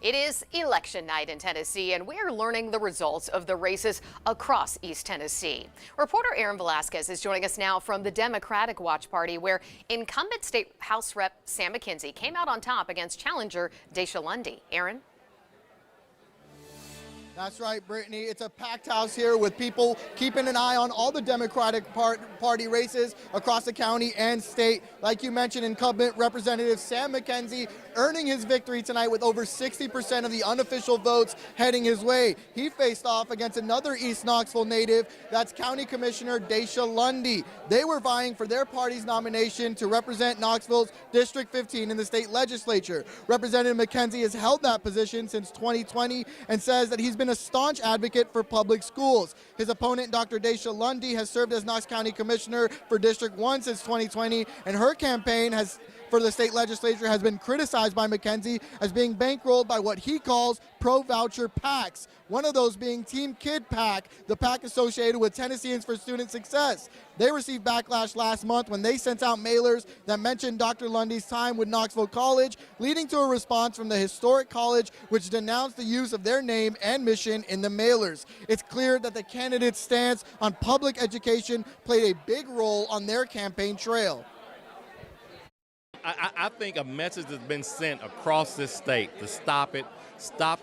C: It is election night in Tennessee, and we are learning the results of the races across East Tennessee. Reporter Aaron Velasquez is joining us now from the Democratic Watch Party, where incumbent State House Rep Sam McKenzie came out on top against challenger Daisha Lundy. Aaron?
E: That's right, Brittany. It's a packed house here with people keeping an eye on all the Democratic Party races across the county and state. Like you mentioned, incumbent Representative Sam McKenzie earning his victory tonight with over 60% of the unofficial votes heading his way. He faced off against another East Knoxville native, that's County Commissioner Daisha Lundy. They were vying for their party's nomination to represent Knoxville's District 15 in the state legislature. Representative McKenzie has held that position since 2020 and says that he's been a staunch advocate for public schools. His opponent, Dr. Daisha Lundy, has served as Knox County Commissioner for District 1 since 2020, and her campaign for the state legislature has been criticized by McKenzie as being bankrolled by what he calls pro-voucher PACs. One of those being Team Kid PAC, the PAC associated with Tennesseans for Student Success. They received backlash last month when they sent out mailers that mentioned Dr. Lundy's time with Knoxville College, leading to a response from the historic college, which denounced the use of their name and mission in the mailers. It's clear that the candidate's stance on public education played a big role on their campaign trail.
F: I think a message has been sent across this state to stop it, stop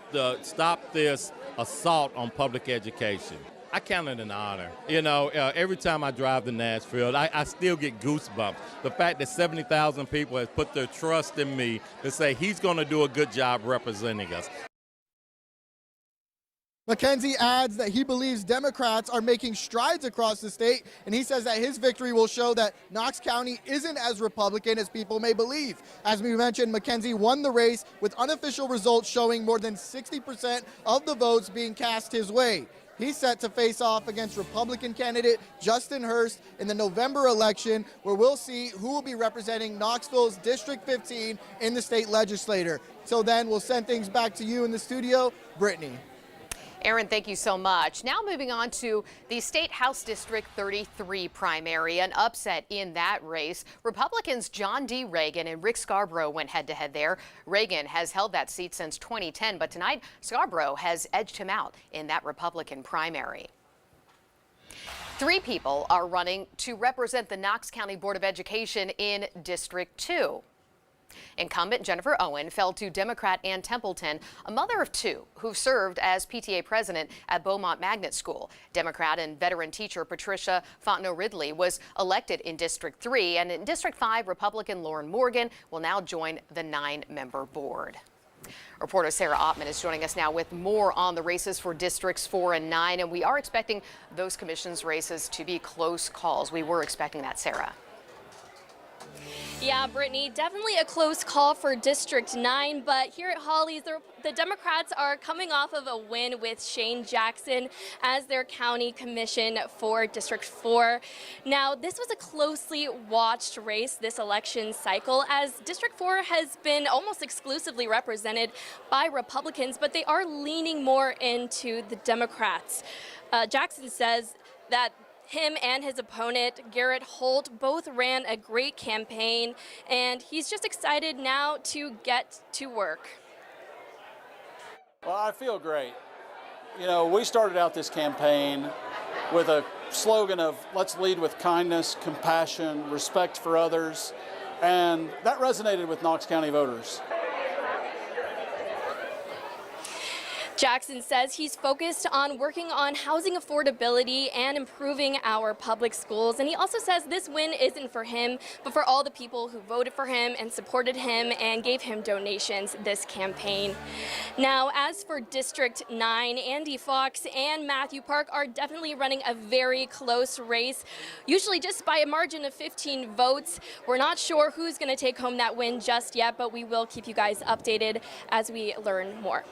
F: this assault on public education. I count it an honor. You know, every time I drive to Nashville, I still get goosebumps. The fact that 70,000 people have put their trust in me to say he's going to do a good job representing us.
E: McKenzie adds that he believes Democrats are making strides across the state, and he says that his victory will show that Knox County isn't as Republican as people may believe. As we mentioned, McKenzie won the race with unofficial results showing more than 60% of the votes being cast his way. He's set to face off against Republican candidate Justin Hurst in the November election, where we'll see who will be representing Knoxville's District 15 in the state legislature. Till then, we'll send things back to you in the studio, Brittany.
C: Aaron, thank you so much. Now moving on to the State House District 33 primary, an upset in that race. Republicans John D. Reagan and Rick Scarborough went head-to-head there. Reagan has held that seat since 2010, but tonight Scarborough has edged him out in that Republican primary. 3 people are running to represent the Knox County Board of Education in District 2. Incumbent Jennifer Owen fell to Democrat Ann Templeton, a mother of 2 who served as PTA president at Beaumont Magnet School. Democrat and veteran teacher Patricia Fontenot-Ridley was elected in District 3, and in District 5, Republican Lauren Morgan will now join the 9-member board. Reporter Sarah Ottman is joining us now with more on the races for Districts 4 and 9, and we are expecting those commissions races to be close calls. We were expecting that, Sarah.
G: Yeah, Brittany, definitely a close call for District 9, but here at Hawley's, the Democrats are coming off of a win with Shane Jackson as their county commission for District 4. Now, this was a closely watched race this election cycle, as District 4 has been almost exclusively represented by Republicans, but they are leaning more into the Democrats. Jackson says that him and his opponent, Garrett Holt, both ran a great campaign, and he's just excited now to get to work.
H: Well, I feel great. You know, we started out this campaign with a slogan of let's lead with kindness, compassion, respect for others, and that resonated with Knox County voters.
G: Jackson says he's focused on working on housing affordability and improving our public schools. And he also says this win isn't for him, but for all the people who voted for him and supported him and gave him donations this campaign. Now, as for District 9, Andy Fox and Matthew Park are definitely running a very close race, usually just by a margin of 15 votes. We're not sure who's going to take home that win just yet, but we will keep you guys updated as we learn more.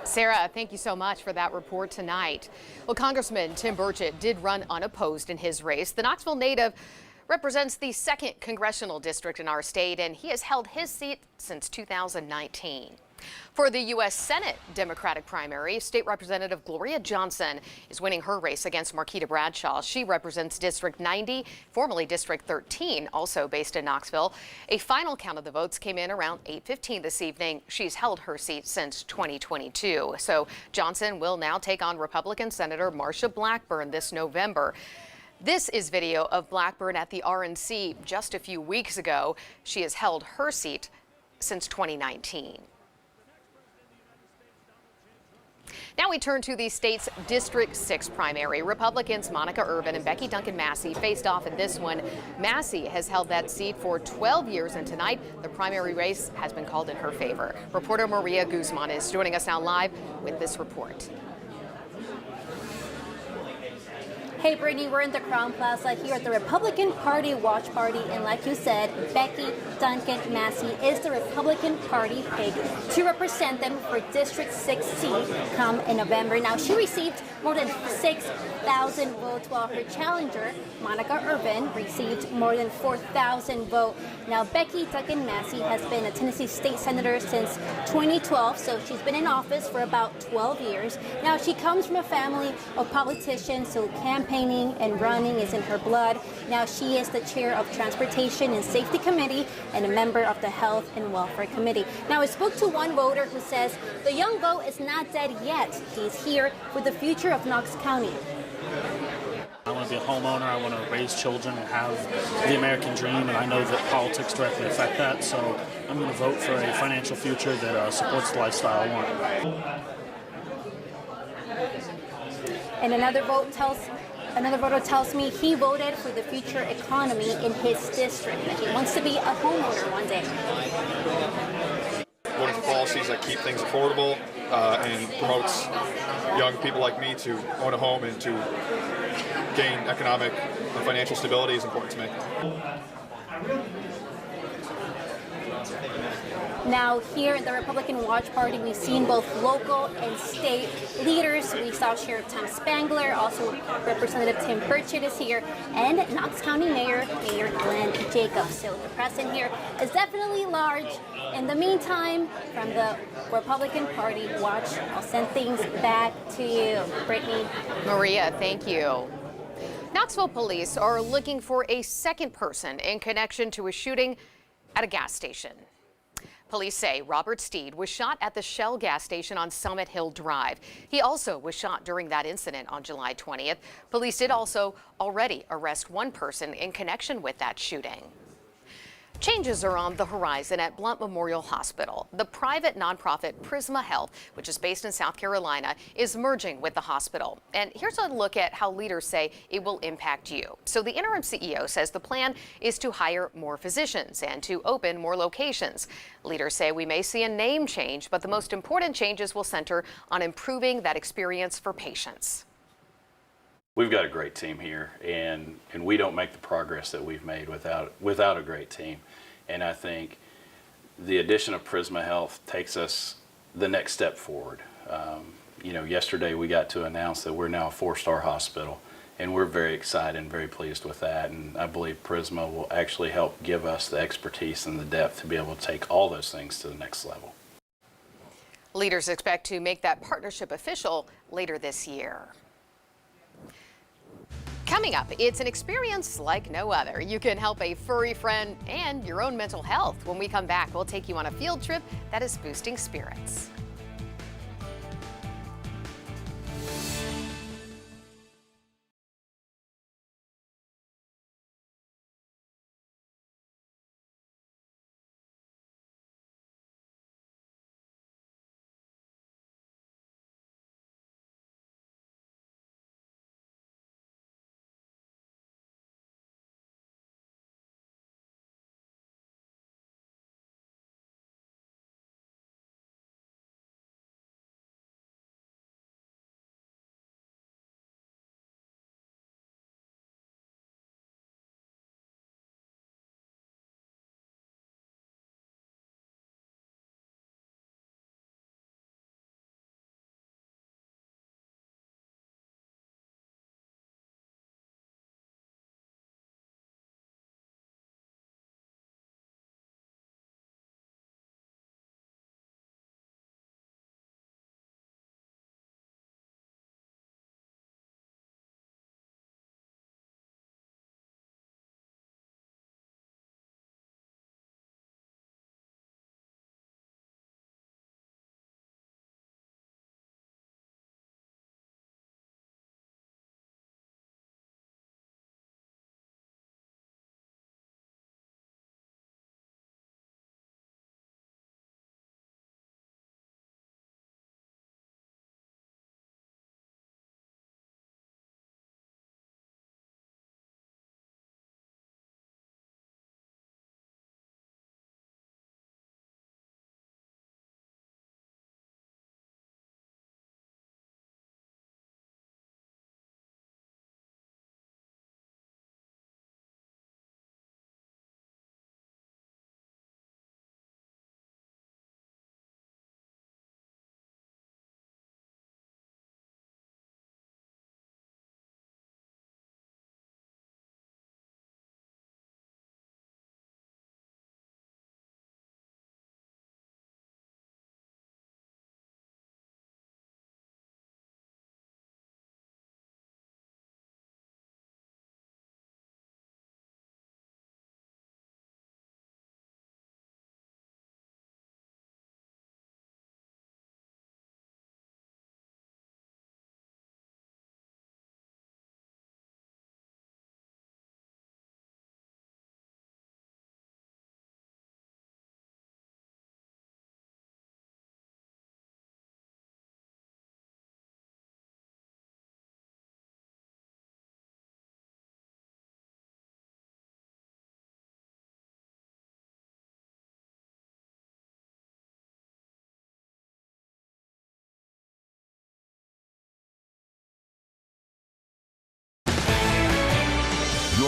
C: Sarah, thank you so much for that report tonight. Well, Congressman Tim Burchett did run unopposed in his race. The Knoxville native represents the 2nd congressional district in our state, and he has held his seat since 2019. For the U.S. Senate Democratic primary, State Representative Gloria Johnson is winning her race against Marquita Bradshaw. She represents District 90, formerly District 13, also based in Knoxville. A final count of the votes came in around 8:15 this evening. She's held her seat since 2022. So Johnson will now take on Republican Senator Marsha Blackburn this November. This is video of Blackburn at the RNC just a few weeks ago. She has held her seat since 2019. Now we turn to the state's District 6 primary. Republicans Monica Urban and Becky Duncan Massey faced off in this one. Massey has held that seat for 12 years, and tonight the primary race has been called in her favor. Reporter Maria Guzman is joining us now live with this report.
I: Hey Brittany, we're in the Crown Plaza here at the Republican Party watch party, and like you said, Becky Duncan Massey is the Republican Party pick to represent them for District 6 seat come in November. Now, she received more than 6,000 votes, while her challenger, Monica Urban, received more than 4,000 votes. Now, Becky Duncan Massey has been a Tennessee state senator since 2012, so she's been in office for about 12 years. Now, she comes from a family of politicians, so campaigning and running is in her blood. Now, she is the chair of Transportation and Safety Committee and a member of the Health and Welfare Committee. Now, I spoke to one voter who says the young vote is not dead yet. He's here for the future of Knox County.
J: I want to be a homeowner, I want to raise children and have the American dream, and I know that politics directly affect that, so I'm going to vote for a financial future that supports the lifestyle I want.
I: And another voter tells me he voted for the future economy in his district, that he wants to be a homeowner one day.
K: Voting for policies that keep things affordable and promotes young people like me to own a home and to gain economic and financial stability is important to me.
I: Now, here at the Republican Watch Party, we've seen both local and state leaders. We saw Sheriff Tom Spangler, also Representative Tim Burchett is here, and Knox County Mayor Glenn Jacobs. So the present here is definitely large. In the meantime, from the Republican Party Watch, I'll send things back to you, Brittany.
C: Maria, thank you. Knoxville police are looking for a second person in connection to a shooting at a gas station. Police say Robert Steed was shot at the Shell gas station on Summit Hill Drive. He also was shot during that incident on July 20th. Police did also already arrest one person in connection with that shooting. Changes are on the horizon at Blount Memorial Hospital. The private nonprofit Prisma Health, which is based in South Carolina, is merging with the hospital. And here's a look at how leaders say it will impact you. So the interim CEO says the plan is to hire more physicians and to open more locations. Leaders say we may see a name change, but the most important changes will center on improving that experience for patients.
L: We've got a great team here, and we don't make the progress that we've made without a great team. And I think the addition of Prisma Health takes us the next step forward. Yesterday we got to announce that we're now a 4-star hospital, and we're very excited and very pleased with that. And I believe Prisma will actually help give us the expertise and the depth to be able to take all those things to the next level.
C: Leaders expect to make that partnership official later this year. Coming up, it's an experience like no other. You can help a furry friend and your own mental health. When we come back, we'll take you on a field trip that is boosting spirits.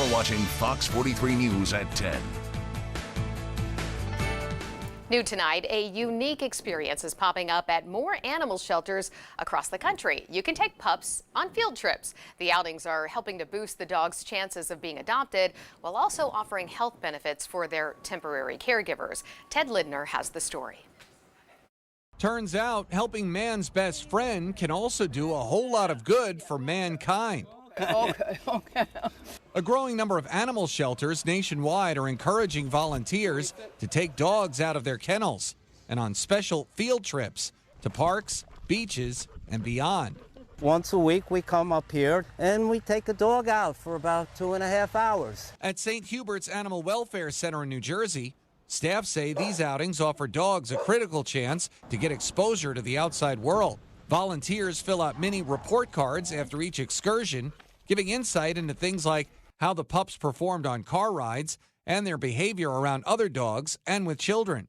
D: You're watching Fox 43 News at 10.
C: New tonight, a unique experience is popping up at more animal shelters across the country. You can take pups on field trips. The outings are helping to boost the dog's chances of being adopted while also offering health benefits for their temporary caregivers. Ted Lidner has the story.
M: Turns out helping man's best friend can also do a whole lot of good for mankind.
N: Okay.
M: A growing number of animal shelters nationwide are encouraging volunteers to take dogs out of their kennels and on special field trips to parks, beaches, and beyond.
N: Once a week we come up here and we take a dog out for about 2.5 hours.
M: At St. Hubert's Animal Welfare Center in New Jersey, staff say these outings offer dogs a critical chance to get exposure to the outside world. Volunteers fill out mini report cards after each excursion, giving insight into things like how the pups performed on car rides and their behavior around other dogs and with children.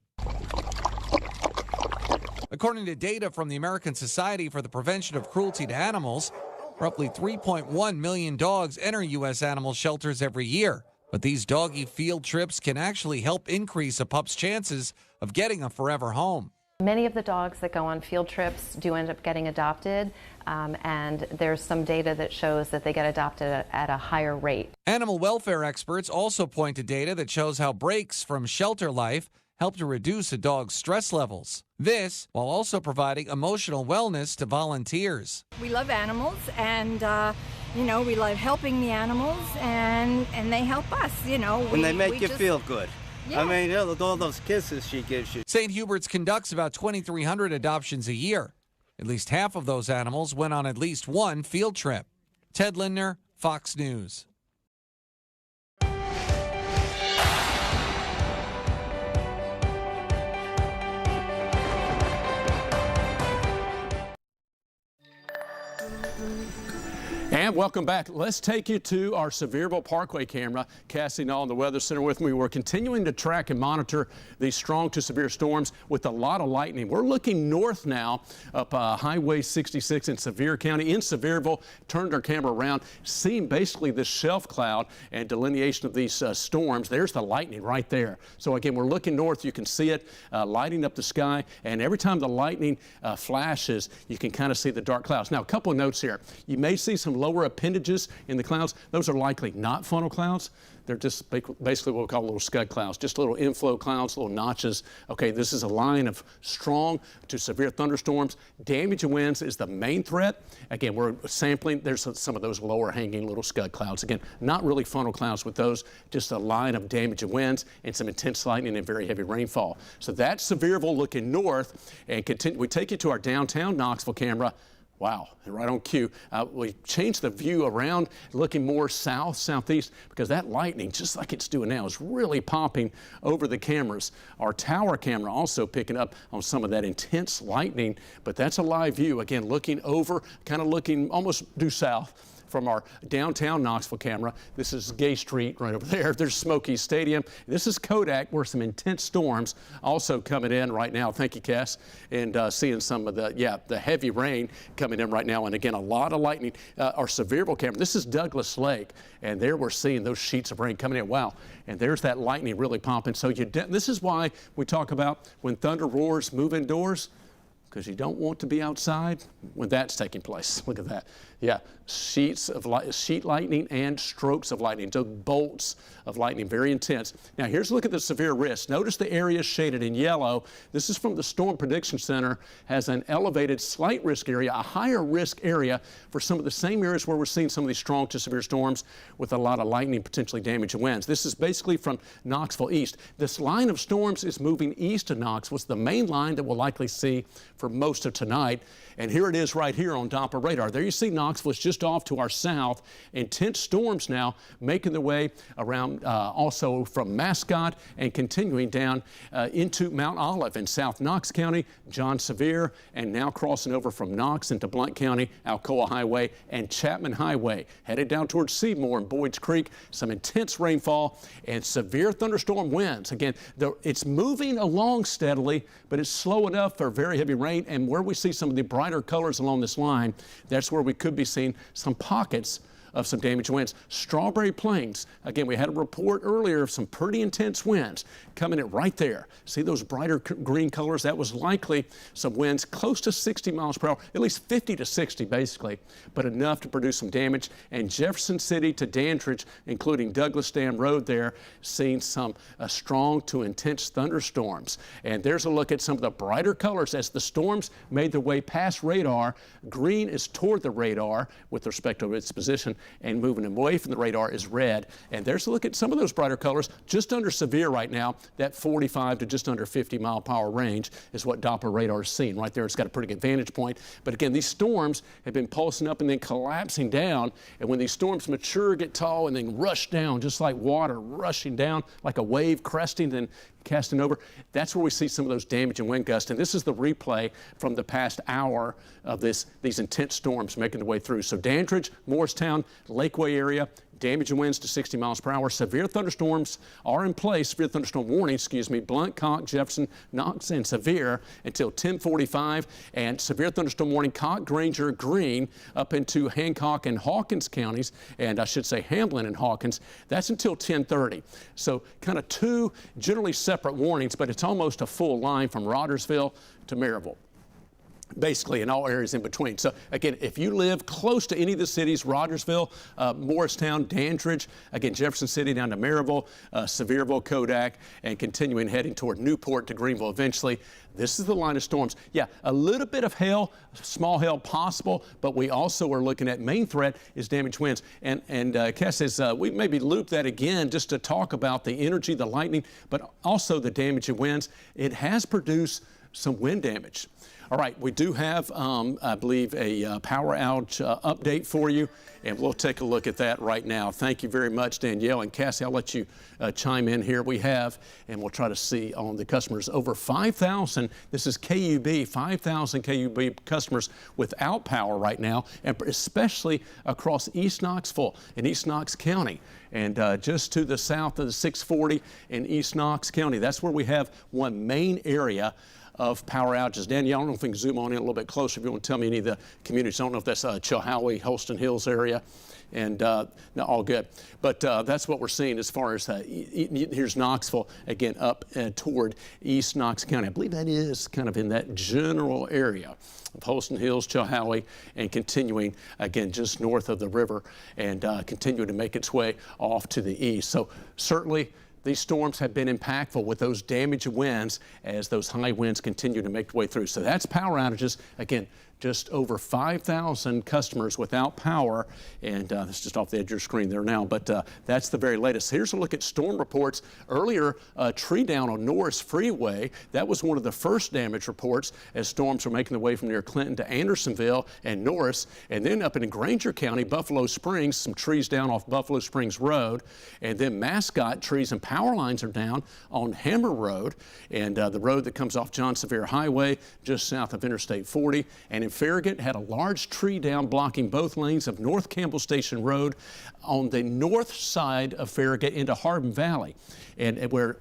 M: According to data from the American Society for the Prevention of Cruelty to Animals, roughly 3.1 million dogs enter U.S. animal shelters every year. But these doggy field trips can actually help increase a pup's chances of getting a forever home.
O: Many of the dogs that go on field trips do end up getting adopted, and there's some data that shows that they get adopted at a higher rate.
M: Animal welfare experts also point to data that shows how breaks from shelter life help to reduce a dog's stress levels. This while also providing emotional wellness to volunteers.
P: We love animals, and we love helping the animals, and they help us.
N: And they make you feel good.
P: Yeah.
N: I mean, all those kisses she gives you.
M: St. Hubert's conducts about 2,300 adoptions a year. At least half of those animals went on at least one field trip. Ted Lidner, Fox News.
B: And welcome back. Let's take you to our Sevierville Parkway camera. Cassie Nall in the Weather Center with me. We're continuing to track and monitor these strong to severe storms with a lot of lightning. We're looking north now up Highway 66 in Sevier County. In Sevierville, turned our camera around, seeing basically this shelf cloud and delineation of these storms. There's the lightning right there. So again, we're looking north. You can see it lighting up the sky. And every time the lightning flashes, you can kind of see the dark clouds. Now, a couple of notes here. You may see some lower appendages in the clouds. Those are likely not funnel clouds. They're just basically what we call little scud clouds, just little inflow clouds, little notches. Okay, this is a line of strong to severe thunderstorms. Damage and winds is the main threat. Again, we're sampling. There's some of those lower hanging little scud clouds. Again, not really funnel clouds with those, just a line of damage and winds and some intense lightning and very heavy rainfall. So that's Sevierville looking north, and we take you to our downtown Knoxville camera. Wow, right on cue. We changed the view around, looking more south, southeast, because that lightning, just like it's doing now, is really popping over the cameras. Our tower camera also picking up on some of that intense lightning, but that's a live view. Again, looking over, kind of looking almost due south from our downtown Knoxville camera. This is Gay Street right over there. There's Smoky Stadium. This is Kodak, where some intense storms also coming in right now. Thank you, Cass. And seeing some of the heavy rain coming in right now. And again, a lot of lightning. Our Sevierville camera, this is Douglas Lake. And there we're seeing those sheets of rain coming in. Wow. And there's that lightning really pumping. So this is why we talk about when thunder roars, move indoors, because you don't want to be outside when that's taking place. Look at that. Yeah, sheet lightning and strokes of lightning, so bolts of lightning, very intense. Now here's a look at the severe risk. Notice the area shaded in yellow. This is from the Storm Prediction Center, has an elevated slight risk area, a higher risk area for some of the same areas where we're seeing some of these strong to severe storms with a lot of lightning, potentially damage and winds. This is basically from Knoxville east. This line of storms is moving east of Knoxville. It's the main line that we'll likely see for most of tonight. And here it is right here on Doppler radar. There you see Knoxville is just off to our south. Intense storms now making their way around also from Mascot and continuing down into Mount Olive in South Knox County, John Sevier, and now crossing over from Knox into Blount County, Alcoa Highway, and Chapman Highway. Headed down towards Seymour and Boyd's Creek. Some intense rainfall and severe thunderstorm winds. Again, it's moving along steadily, but it's slow enough for very heavy rain. And where we see some of the brighter colors along this line, that's where we could be seeing some pockets of some damaging winds. Strawberry Plains, again, we had a report earlier of some pretty intense winds coming in right there. See those brighter green colors? That was likely some winds close to 60 miles per hour, at least 50 to 60 basically, but enough to produce some damage. And Jefferson City to Dandridge, including Douglas Dam Road there, seeing some strong to intense thunderstorms. And there's a look at some of the brighter colors as the storms made their way past radar. Green is toward the radar with respect to its position, and moving away from the radar is red. And there's a look at some of those brighter colors just under severe right now. That 45 to just under 50 mile per hour range is what Doppler radar is seeing right there. It's got a pretty good vantage point. But again, these storms have been pulsing up and then collapsing down. And when these storms mature, get tall, and then rush down just like water rushing down like a wave cresting, then casting over, that's where we see some of those damage and wind gusts. And this is the replay from the past hour of these intense storms making their way through. So Dandridge, Morristown, Lakeway area, damage and winds to 60 miles per hour. Severe thunderstorms are in place. Severe thunderstorm warning, Blunt, Conk, Jefferson, Knox, and severe until 10:45. And severe thunderstorm warning, Conk, Granger, Greene, up into Hancock and Hawkins counties, and I should say Hamlin and Hawkins. That's until 10:30. So kind of two generally separate warnings, but it's almost a full line from Rogersville to Maryville, basically in all areas in between. So again, if you live close to any of the cities, Rogersville, Morristown, Dandridge, again, Jefferson City down to Maryville, Sevierville, Kodak, and continuing heading toward Newport to Greenville eventually, this is the line of storms. Yeah, a little bit of hail, small hail possible, but we also are looking at main threat is damaged winds. And Cass says we maybe loop that again just to talk about the energy, the lightning, but also the damage of winds. It has produced some wind damage. All right, we do have, I believe, a power outage update for you, and we'll take a look at that right now. Thank you very much, Danielle. And Cassie, I'll let you chime in here. We have, and we'll try to see on the customers, over 5,000, this is KUB, 5,000 KUB customers without power right now, and especially across East Knoxville and East Knox County. And just to the south of the 640 in East Knox County, that's where we have one main area of power outages. Danielle, I don't know if we can zoom on in a little bit closer if you want to tell me any of the communities. I don't know if that's Chilhowie, Holston Hills area, and no, all good. But that's what we're seeing as far as here's Knoxville, again, up toward East Knox County. I believe that is kind of in that general area of Holston Hills, Chilhowie, and continuing, again, just north of the river, and continuing to make its way off to the east. So certainly, these storms have been impactful with those damage winds as those high winds continue to make their way through. So that's power outages. Again, just over 5,000 customers without power, and that's just off the edge of your screen there now, but that's the very latest. Here's a look at storm reports. Earlier, a tree down on Norris Freeway. That was one of the first damage reports as storms were making their way from near Clinton to Andersonville and Norris, and then up in Granger County, Buffalo Springs, some trees down off Buffalo Springs Road, and then Mascot, trees and power lines are down on Hammer Road, and the road that comes off John Sevier Highway just south of Interstate 40, and in Farragut had a large tree down blocking both lanes of North Campbell Station Road on the north side of Farragut into Harbin Valley. And where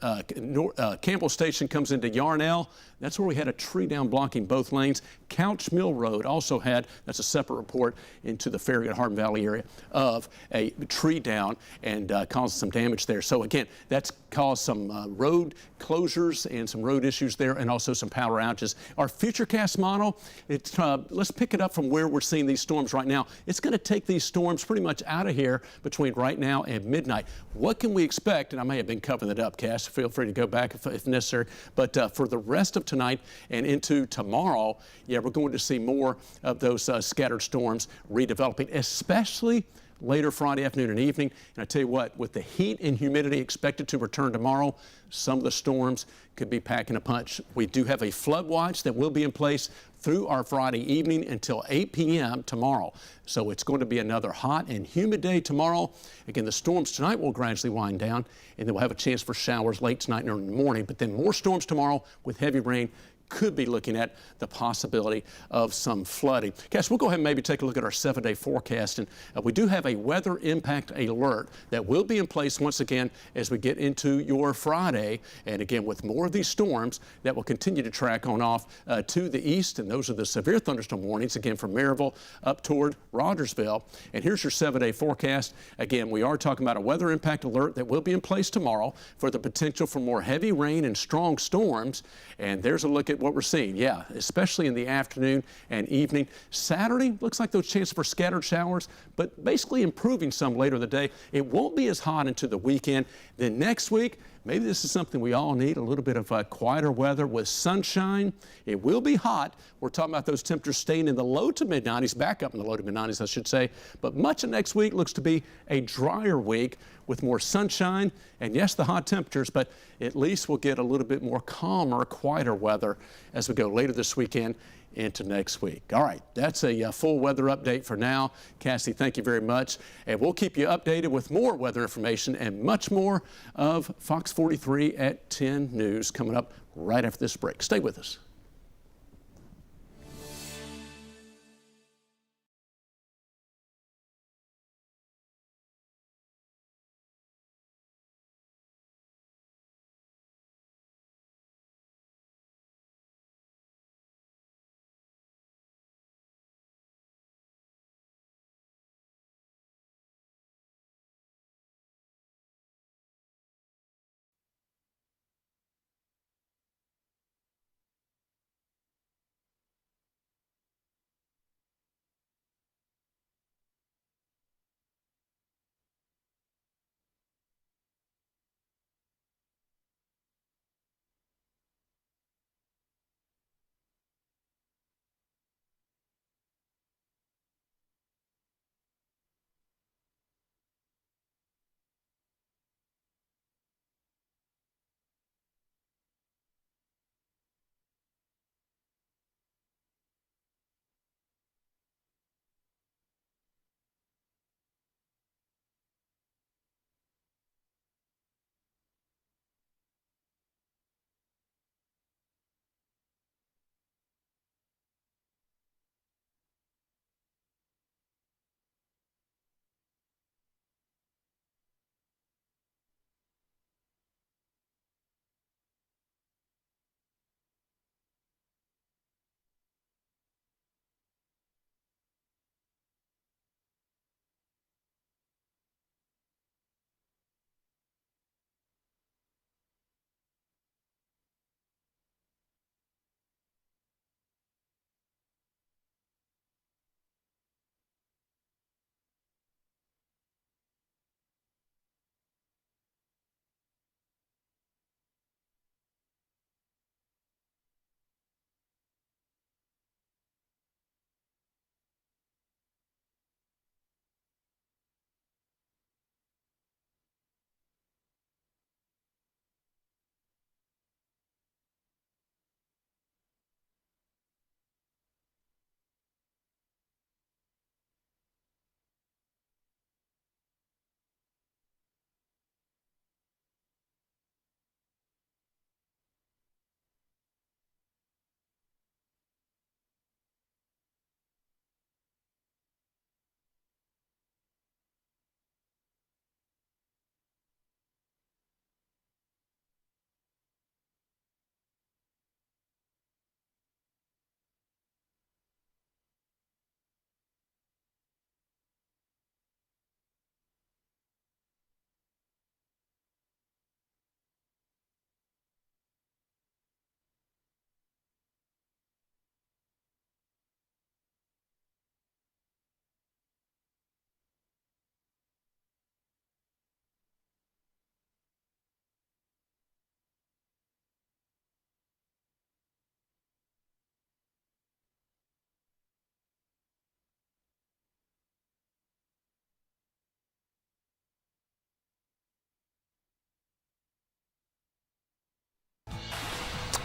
B: Campbell Station comes into Yarnell, that's where we had a tree down blocking both lanes. Couch Mill Road also had, that's a separate report, into the Farragut Harbin Valley area of a tree down and caused some damage there. So again, that's caused some road closures and some road issues there, and also some power outages. Our Futurecast model, it's, let's pick it up from where we're seeing these storms right now. It's going to take these storms pretty much out of here between right now and midnight. What can we expect? And I may have been covering that up, Cass. Feel free to go back if necessary. But for the rest of tonight and into tomorrow, yeah, we're going to see more of those scattered storms redeveloping, especially later Friday afternoon and evening. And I tell you what, with the heat and humidity expected to return tomorrow, some of the storms could be packing a punch. We do have a flood watch that will be in place through our Friday evening until 8 p.m. tomorrow. So it's going to be another hot and humid day tomorrow. Again, the storms tonight will gradually wind down, and then we'll have a chance for showers late tonight and early in the morning. But then more storms tomorrow with heavy rain could be looking at the possibility of some flooding. Cass, we'll go ahead and maybe take a look at our 7-day forecast. And we do have a weather impact alert that will be in place once again as we get into your Friday. And again, with more of these storms that will continue to track on off to the east. And those are the severe thunderstorm warnings, again, from Maryville up toward Rogersville. And here's your 7-day forecast. Again, we are talking about a weather impact alert that will be in place tomorrow for the potential for more heavy rain and strong storms. And there's a look at what we're seeing. Yeah, especially in the afternoon and evening. Saturday looks like those chances for scattered showers, but basically improving some later in the day. It won't be as hot into the weekend. Then next week, maybe this is something we all need, a little bit of quieter weather with sunshine. It will be hot. We're talking about those temperatures staying in the low to mid 90s, back up in the low to mid 90s, I should say. But much of next week looks to be a drier week with more sunshine and, yes, the hot temperatures, but at least we'll get a little bit more calmer, quieter weather as we go later this weekend into next week. All right, that's a full weather update for now. Cassie, thank you very much. And we'll keep you updated with more weather information and much more of Fox 43 at 10 News coming up right after this break. Stay with us.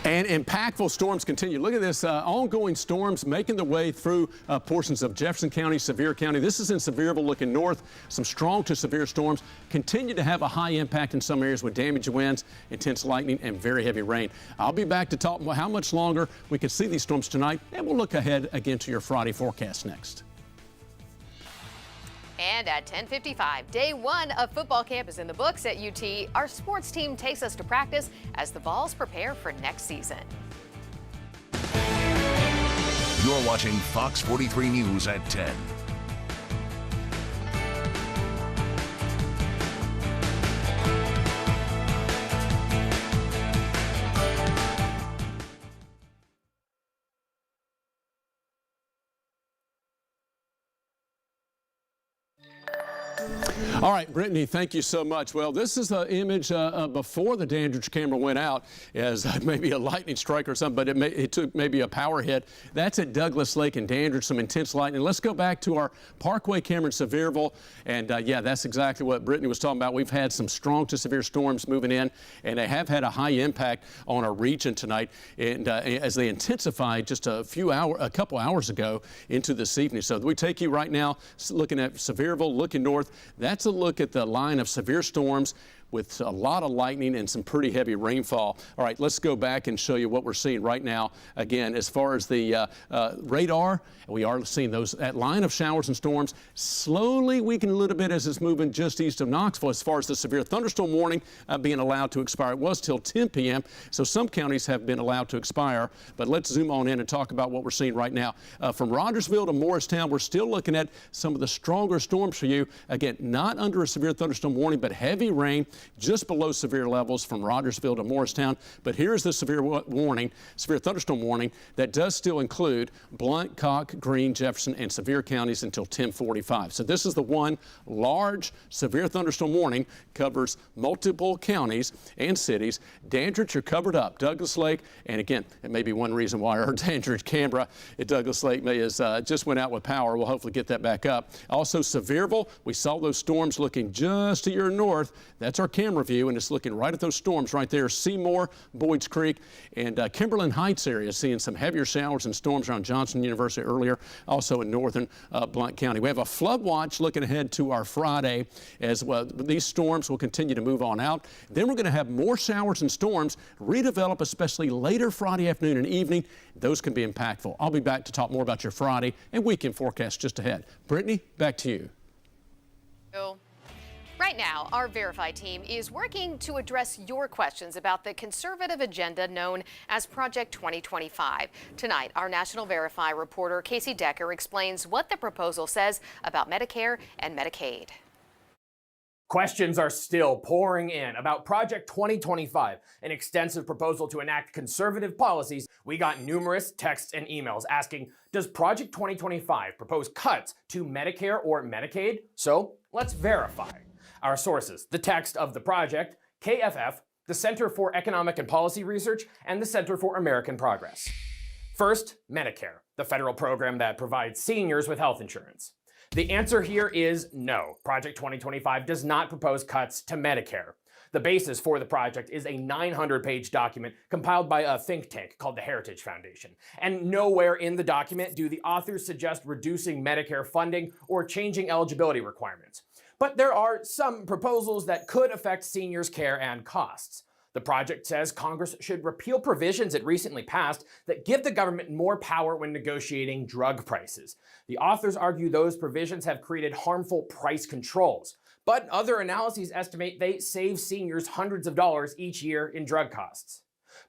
B: And impactful storms continue. Look at this, ongoing storms making their way through portions of Jefferson County, Sevier County. This is in Sevierville looking north. Some strong to severe storms continue to have a high impact in some areas with damaging winds, intense lightning, and very heavy rain. I'll be back to talk about how much longer we can see these storms tonight, and we'll look ahead again to your Friday forecast next.
C: And at 10:55, day one of football camp is in the books at UT. Our sports team takes us to practice as the Vols prepare for next season.
D: You're watching Fox 43 News at 10.
B: All right, Brittany, thank you so much. Well, this is the image before the Dandridge camera went out, as maybe a lightning strike or something, but it took maybe a power hit. That's at Douglas Lake and Dandridge, some intense lightning. Let's go back to our Parkway camera in Sevierville, and yeah, that's exactly what Brittany was talking about. We've had some strong to severe storms moving in, and they have had a high impact on our region tonight, and as they intensified just a couple hours ago into this evening. So we take you right now looking at Sevierville, looking north. That's a look at the line of severe storms with a lot of lightning and some pretty heavy rainfall. All right, let's go back and show you what we're seeing right now. Again, as far as the radar, we are seeing that line of showers and storms slowly weakening a little bit as it's moving just east of Knoxville. As far as the severe thunderstorm warning being allowed to expire, it was till 10 p.m., so some counties have been allowed to expire. But let's zoom on in and talk about what we're seeing right now. From Rogersville to Morristown, we're still looking at some of the stronger storms for you. Again, not under a severe thunderstorm warning, but heavy rain just below severe levels from Rogersville to Morristown. But here's the severe thunderstorm warning that does still include Blount, Cock, Greene, Jefferson, and Sevier counties until 10:45. So this is the one large severe thunderstorm warning, covers multiple counties and cities. Dandridge, you're covered up. Douglas Lake, and again, it may be one reason why our Dandridge camera at Douglas Lake just went out with power. We'll hopefully get that back up. Also, Sevierville, we saw those storms looking just to your north. That's our camera view, and it's looking right at those storms right there. Seymour, Boyd's Creek, and Kimberlin Heights area seeing some heavier showers and storms around Johnson University earlier, also in northern Blount County. We have a flood watch looking ahead to our Friday as well. These storms will continue to move on out. Then we're going to have more showers and storms redevelop, especially later Friday afternoon and evening. Those can be impactful. I'll be back to talk more about your Friday and weekend forecast just ahead. Brittany, back to you.
C: Right now, our Verify team is working to address your questions about the conservative agenda known as Project 2025. Tonight, our National Verify reporter Casey Decker explains what the proposal says about Medicare and Medicaid.
Q: Questions are still pouring in about Project 2025, an extensive proposal to enact conservative policies. We got numerous texts and emails asking, does Project 2025 propose cuts to Medicare or Medicaid? So let's verify. Our sources, the text of the project, KFF, the Center for Economic and Policy Research, and the Center for American Progress. First, Medicare, the federal program that provides seniors with health insurance. The answer here is no. Project 2025 does not propose cuts to Medicare. The basis for the project is a 900-page document compiled by a think tank called the Heritage Foundation. And nowhere in the document do the authors suggest reducing Medicare funding or changing eligibility requirements. But there are some proposals that could affect seniors' care and costs. The project says Congress should repeal provisions it recently passed that give the government more power when negotiating drug prices. The authors argue those provisions have created harmful price controls, but other analyses estimate they save seniors hundreds of dollars each year in drug costs.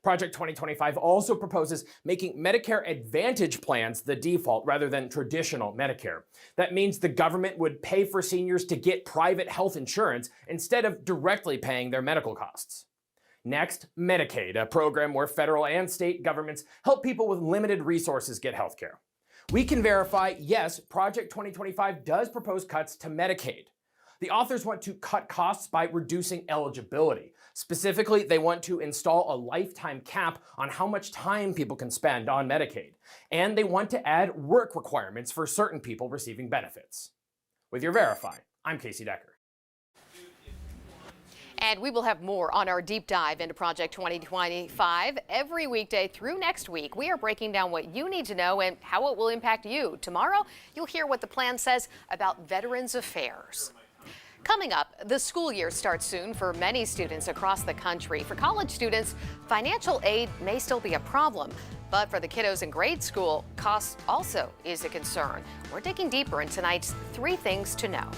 Q: Project 2025 also proposes making Medicare Advantage plans the default rather than traditional Medicare. That means the government would pay for seniors to get private health insurance instead of directly paying their medical costs. Next, Medicaid, a program where federal and state governments help people with limited resources get health care. We can verify, yes, Project 2025 does propose cuts to Medicaid. The authors want to cut costs by reducing eligibility. Specifically, they want to install a lifetime cap on how much time people can spend on Medicaid. And they want to add work requirements for certain people receiving benefits. With your Verify, I'm Casey Decker.
C: And we will have more on our deep dive into Project 2025 every weekday through next week. We are breaking down what you need to know and how it will impact you. Tomorrow, you'll hear what the plan says about Veterans Affairs. Coming up, the school year starts soon for many students across the country. For college students, financial aid may still be a problem, but for the kiddos in grade school, cost also is a concern. We're digging deeper in tonight's 3 Things to Know.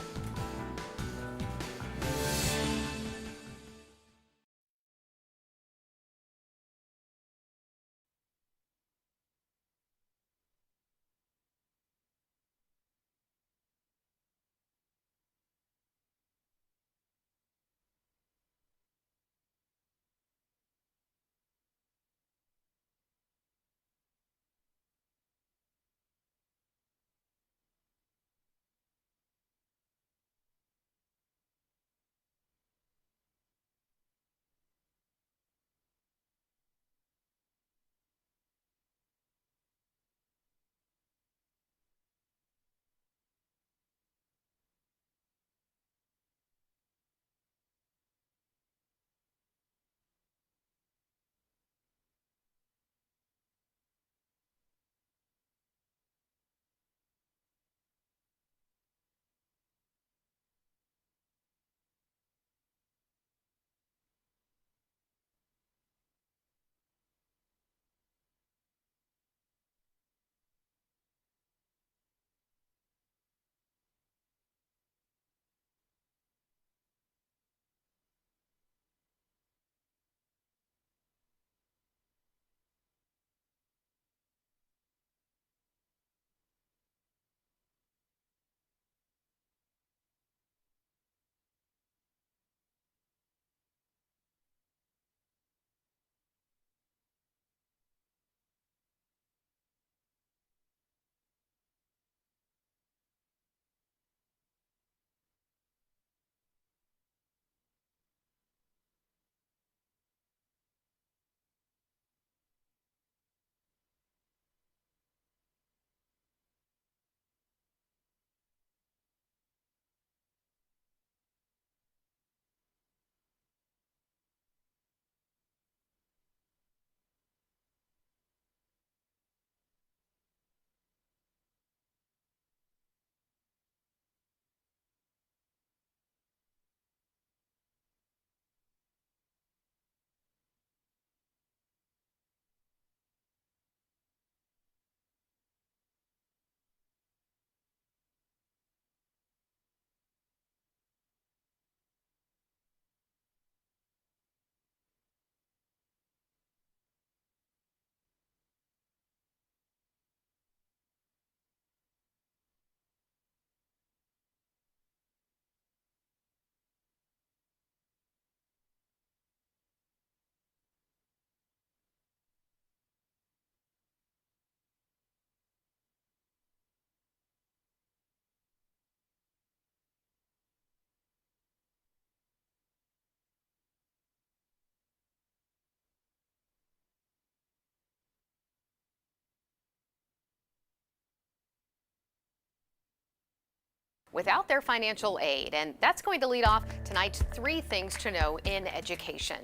C: Without their financial aid, and that's going to lead off tonight's 3 Things to Know in Education.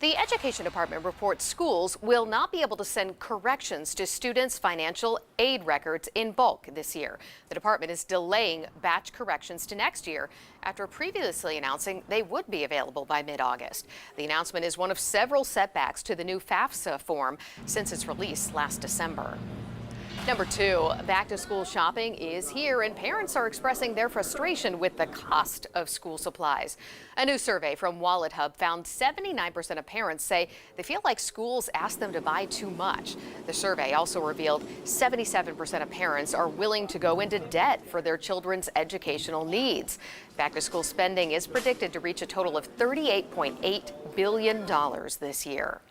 C: The Education Department reports schools will not be able to send corrections to students' financial aid records in bulk this year. The department is delaying batch corrections to next year after previously announcing they would be available by mid-August. The announcement is one of several setbacks to the new FAFSA form since its release last December. Number 2, back-to-school shopping is here, and parents are expressing their frustration with the cost of school supplies. A new survey from Wallet Hub found 79% of parents say they feel like schools ask them to buy too much. The survey also revealed 77% of parents are willing to go into debt for their children's educational needs. Back-to-school spending is predicted to reach a total of $38.8 billion this year.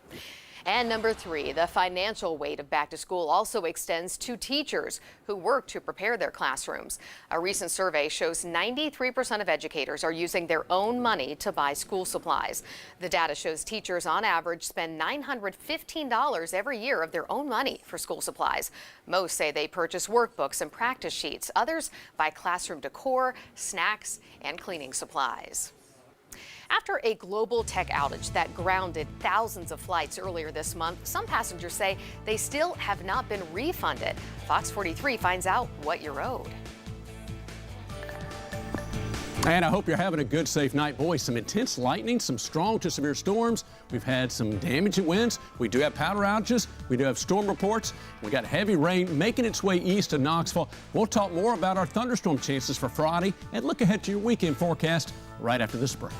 C: And number 3, the financial weight of back to school also extends to teachers who work to prepare their classrooms. A recent survey shows 93% of educators are using their own money to buy school supplies. The data shows teachers on average spend $915 every year of their own money for school supplies. Most say they purchase workbooks and practice sheets. Others buy classroom decor, snacks, and cleaning supplies. After a global tech outage that grounded thousands of flights earlier this month, some passengers say they still have not been refunded. Fox 43 finds out what you're owed.
B: And I hope you're having a good, safe night. Boy, some intense lightning, some strong to severe storms. We've had some damaging winds. We do have power outages. We do have storm reports. We got heavy rain making its way east to Knoxville. We'll talk more about our thunderstorm chances for Friday and look ahead to your weekend forecast right after this break.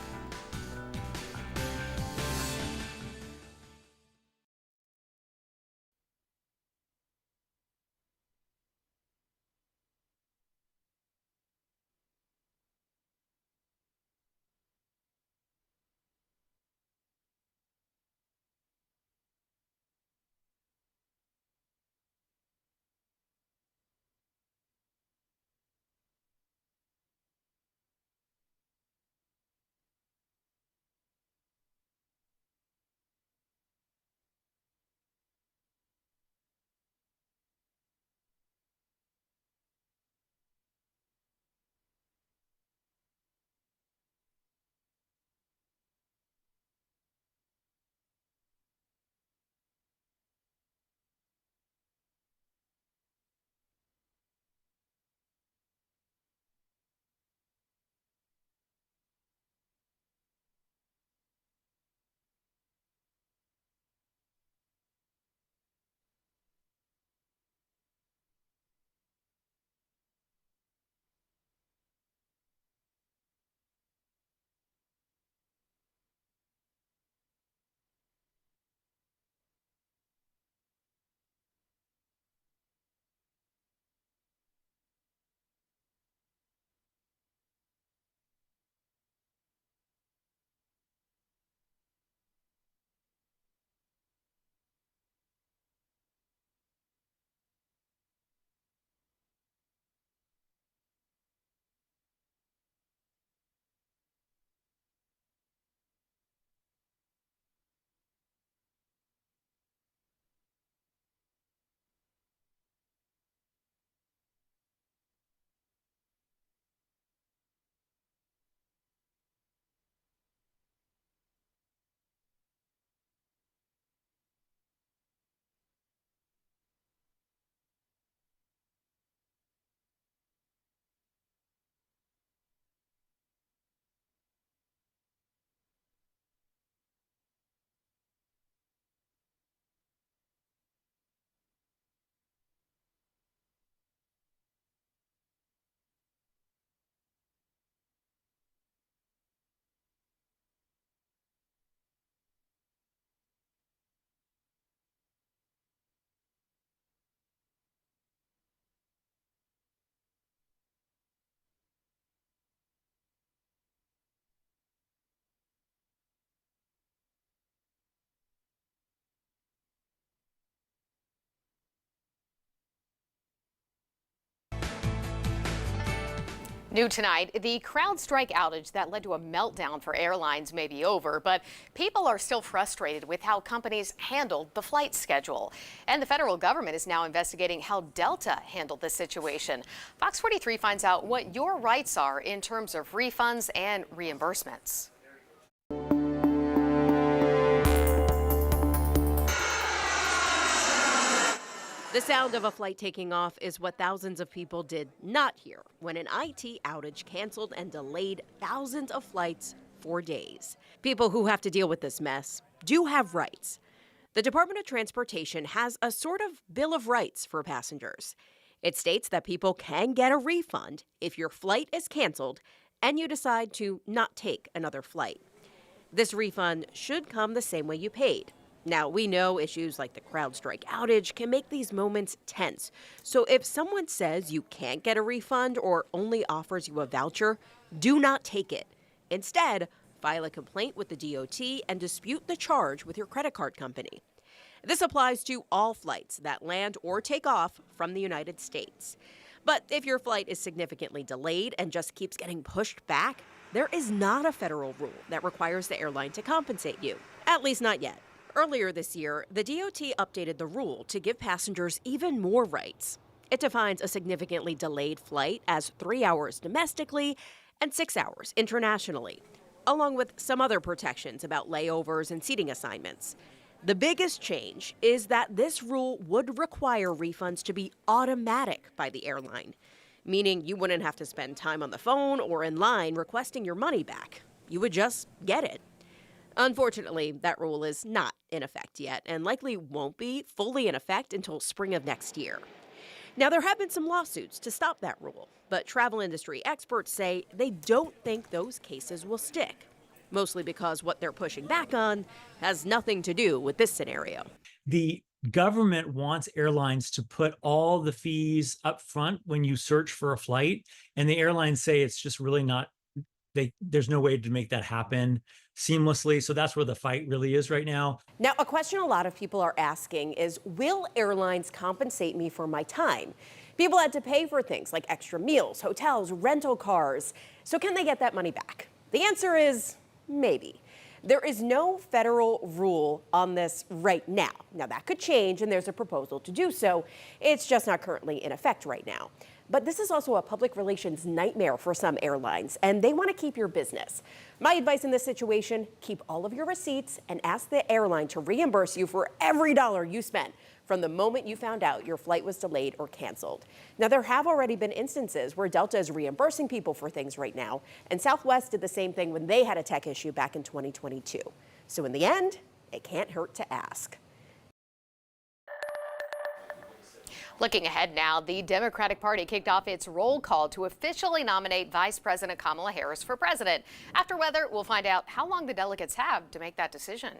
C: New tonight, the CrowdStrike outage that led to a meltdown for airlines may be over, but people are still frustrated with how companies handled the flight schedule. And the federal government is now investigating how Delta handled this situation. Fox 43 finds out what your rights are in terms of refunds and reimbursements.
R: The sound of a flight taking off is what thousands of people did not hear when an IT outage canceled and delayed thousands of flights for days. People who have to deal with this mess do have rights. The Department of Transportation has a sort of Bill of Rights for passengers. It states that people can get a refund if your flight is canceled and you decide to not take another flight. This refund should come the same way you paid. Now, we know issues like the CrowdStrike outage can make these moments tense. So if someone says you can't get a refund or only offers you a voucher, do not take it. Instead, file a complaint with the DOT and dispute the charge with your credit card company. This applies to all flights that land or take off from the United States. But if your flight is significantly delayed and just keeps getting pushed back, there is not a federal rule that requires the airline to compensate you, at least not yet. Earlier this year, the DOT updated the rule to give passengers even more rights. It defines a significantly delayed flight as 3 hours domestically and 6 hours internationally. along with some other protections about layovers and seating assignments. The biggest change is that this rule would require refunds to be automatic by the airline, meaning you wouldn't have to spend time on the phone or in line requesting your money back. You would just get it. Unfortunately, that rule is not in effect yet and likely won't be fully in effect until spring of next year. Now, there have been some lawsuits to stop that rule, but travel industry experts say they don't think those cases will stick, mostly because what they're pushing back on has nothing to do with this scenario.
S: The government wants airlines to put all the fees up front when you search for a flight, and the airlines say it's just really not, there's no way to make that happen seamlessly. So that's where the fight really is right now.
R: Now, a question a lot of people are asking is, will airlines compensate me for my time? People had to pay for things like extra meals, hotels, rental cars. So can they get that money back? The answer is maybe. There is no federal rule on this right now. Now, that could change, and there's a proposal to do so. It's just not currently in effect right now. But this is also a public relations nightmare for some airlines, and they want to keep your business. My advice in this situation, keep all of your receipts and ask the airline to reimburse you for every dollar you spent from the moment you found out your flight was delayed or canceled. Now, there have already been instances where Delta is reimbursing people for things right now, and Southwest did the same thing when they had a tech issue back in 2022. So in the end, it can't hurt to ask.
C: Looking ahead now, the Democratic Party kicked off its roll call to officially nominate Vice President Kamala Harris for president. After weather, we'll find out how long the delegates have to make that decision.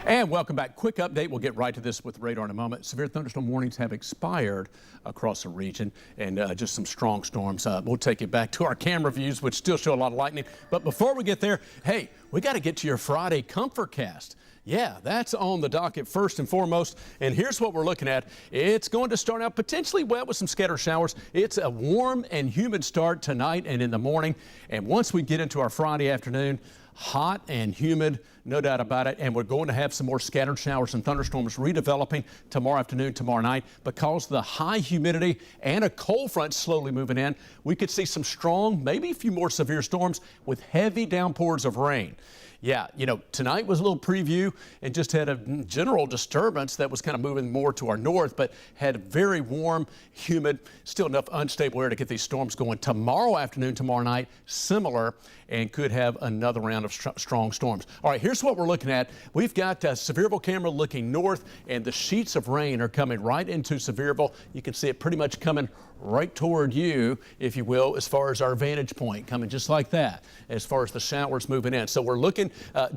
B: And welcome back. Quick update. We'll get right to this with radar in a moment. Severe thunderstorm warnings have expired across the region, and just some strong storms. We'll take you back to our camera views, which still show a lot of lightning. But before we get there, hey, we got to get to your Friday Comfort Cast. Yeah, that's on the docket first and foremost. And here's what we're looking at. It's going to start out potentially wet with some scattered showers. It's a warm and humid start tonight and in the morning. And once we get into our Friday afternoon, hot and humid, no doubt about it. And we're going to have some more scattered showers and thunderstorms redeveloping tomorrow afternoon, tomorrow night. Because of the high humidity and a cold front slowly moving in, we could see some strong, maybe a few more severe storms with heavy downpours of rain. Yeah, you know, tonight was a little preview and just had a general disturbance that was kind of moving more to our north, but had very warm, humid, still enough unstable air to get these storms going. Tomorrow afternoon, tomorrow night, similar, and could have another round of strong storms. All right, here's what we're looking at. We've got Sevierville camera looking north, and the sheets of rain are coming right into Sevierville. You can see it pretty much coming right toward you, if you will, as far as our vantage point, coming just like that, as far as the showers moving in. So we're looking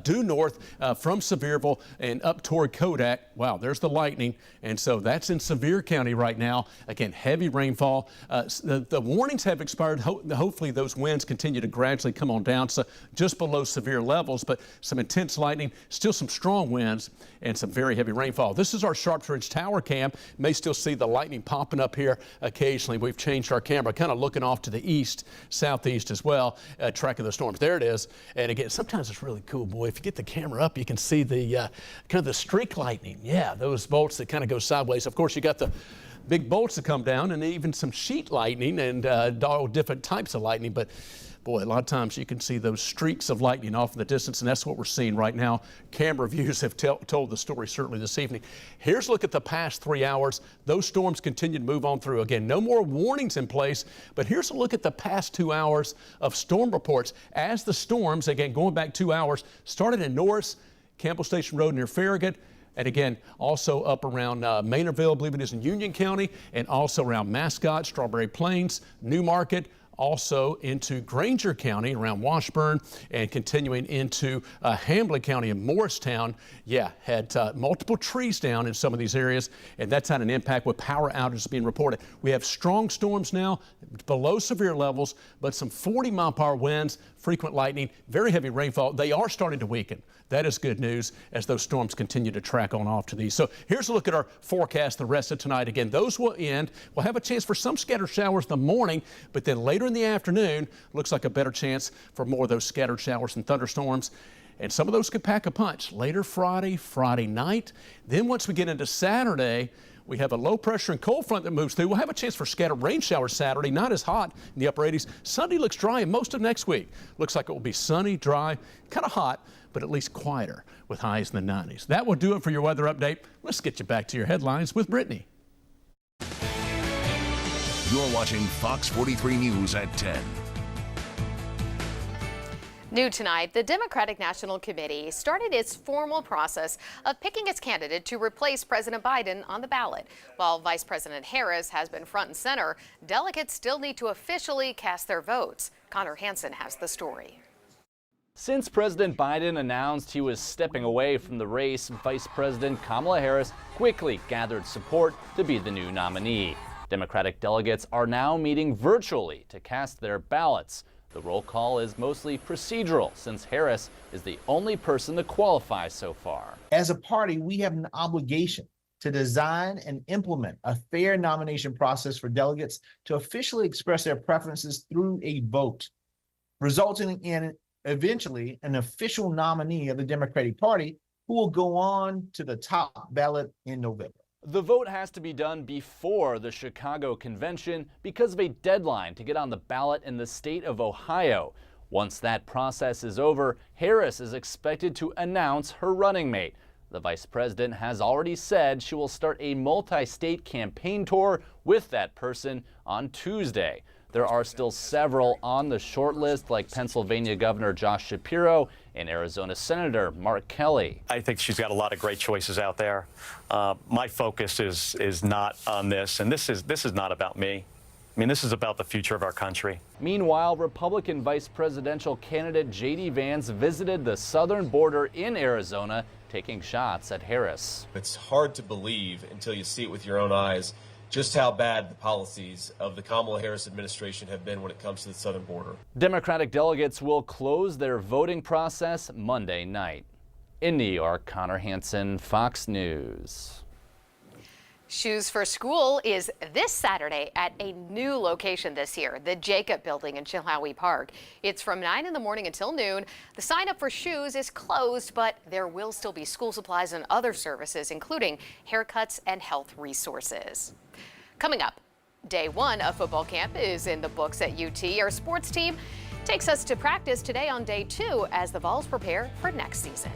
B: due north from Sevierville and up toward Kodak. Wow, there's the lightning. And so that's in Sevier County right now. Again, heavy rainfall. The warnings have expired. Hopefully those winds continue to gradually come on down, so just below severe levels, but some intense lightning, still some strong winds, and some very heavy rainfall. This is our Sharps Ridge Tower cam. May still see the lightning popping up here occasionally. We've changed our camera, kind of looking off to the east, southeast as well, tracking the storms. There it is. And again, sometimes it's really cool, boy. If you get the camera up, you can see the kind of the streak lightning. Yeah, those bolts that kind of go sideways. Of course, you got the big bolts that come down and even some sheet lightning and all different types of lightning. But boy, a lot of times you can see those streaks of lightning off in the distance, and that's what we're seeing right now. Camera views have told the story certainly this evening. Here's a look at the past 3 hours. Those storms continue to move on through. Again, no more warnings in place, but here's a look at the past 2 hours of storm reports. As the storms, again, going back 2 hours, started in Norris, Campbell Station Road near Farragut, and again, also up around Maynardville, I believe it is in Union County, and also around Mascot, Strawberry Plains, Newmarket, also into Granger County around Washburn, and continuing into Hambly County and Morristown. Yeah, had multiple trees down in some of these areas, and that's had an impact with power outages being reported. We have strong storms now, below severe levels, but some 40-mile-per-hour winds, frequent lightning, very heavy rainfall. They are starting to weaken. That is good news as those storms continue to track on off to these. So here's a look at our forecast the rest of tonight. Again, those will end. We'll have a chance for some scattered showers in the morning, but then later in the afternoon, looks like a better chance for more of those scattered showers and thunderstorms. And some of those could pack a punch later Friday, Friday night. Then once we get into Saturday, we have a low pressure and cold front that moves through. We'll have a chance for scattered rain showers Saturday, not as hot in the upper 80s. Sunday looks dry, and most of next week looks like it will be sunny, dry, kind of hot, but at least quieter with highs in the 90s. That will do it for your weather update. Let's get you back to your headlines with Brittany.
D: You're watching Fox 43 News at 10.
C: New tonight, the Democratic National Committee started its formal process of picking its candidate to replace President Biden on the ballot. While Vice President Harris has been front and center, delegates still need to officially cast their votes. Connor Hansen has the story.
T: Since President Biden announced he was stepping away from the race, Vice President Kamala Harris quickly gathered support to be the new nominee. Democratic delegates are now meeting virtually to cast their ballots. The roll call is mostly procedural since Harris is the only person to qualify so far.
U: As a party, we have an obligation to design and implement a fair nomination process for delegates to officially express their preferences through a vote, resulting in eventually an official nominee of the Democratic Party who will go on to the top ballot in November.
T: The vote has to be done before the Chicago convention because of a deadline to get on the ballot in the state of Ohio. Once that process is over, Harris is expected to announce her running mate. The vice president has already said she will start a multi-state campaign tour with that person on Tuesday. There are still several on the short list, like Pennsylvania Governor Josh Shapiro and Arizona Senator Mark Kelly.
V: I think she's got a lot of great choices out there. My focus is not on this, and this is not about me. I mean, this is about the future of our country.
T: Meanwhile, Republican vice presidential candidate J.D. Vance visited the southern border in Arizona, taking shots at Harris.
W: It's hard to believe until you see it with your own eyes just how bad the policies of the Kamala Harris administration have been when it comes to the southern border.
T: Democratic delegates will close their voting process Monday night. In New York, Connor Hansen, Fox News.
C: Shoes for School is this Saturday at a new location this year, the Jacob Building in Chilhowie Park. It's from 9 in the morning until noon. The sign up for shoes is closed, but there will still be school supplies and other services, including haircuts and health resources. Coming up, day one of football camp is in the books at UT. Our sports team takes us to practice today on day 2 as the Vols prepare for next season.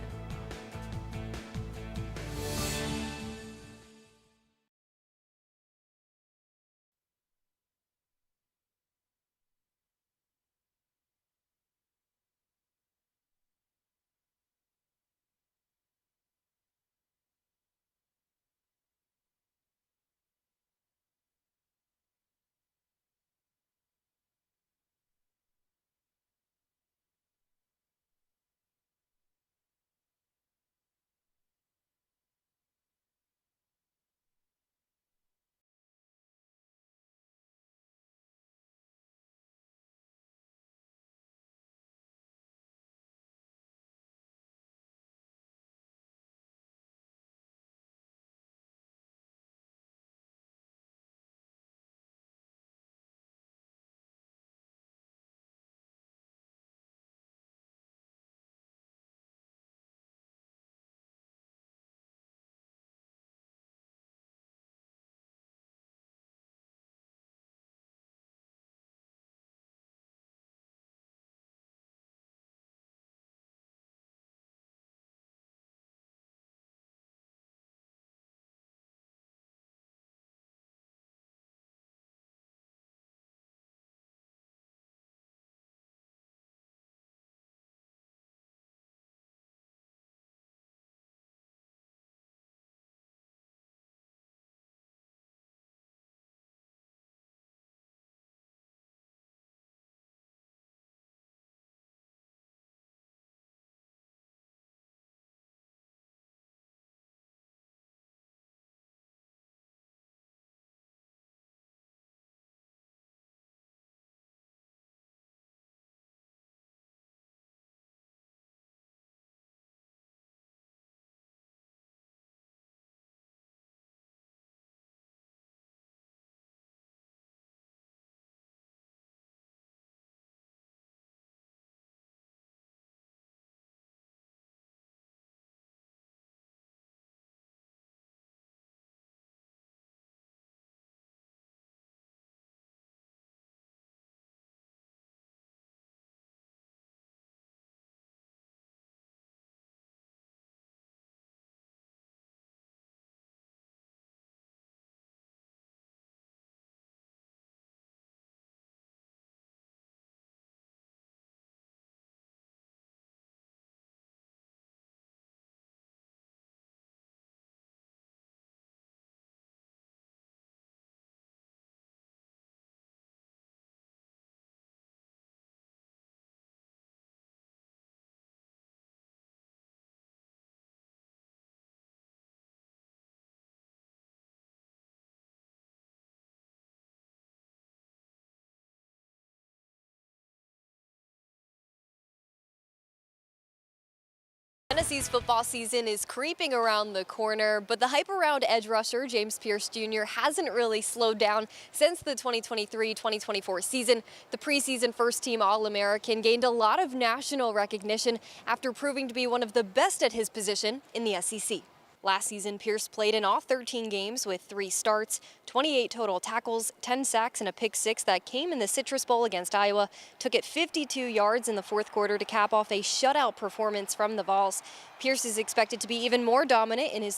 A: Tennessee's football season is creeping around the corner, but the hype around edge rusher James Pierce Jr. hasn't really slowed down since the 2023-2024 season. The preseason first-team All-American gained a lot of national recognition after proving to be one of the best at his position in the SEC. Last season, Pierce played in all 13 games with 3 starts, 28 total tackles, 10 sacks, and a pick 6 that came in the Citrus Bowl against Iowa. Took it 52 yards in the fourth quarter to cap off a shutout performance from the Vols. Pierce is expected to be even more dominant in his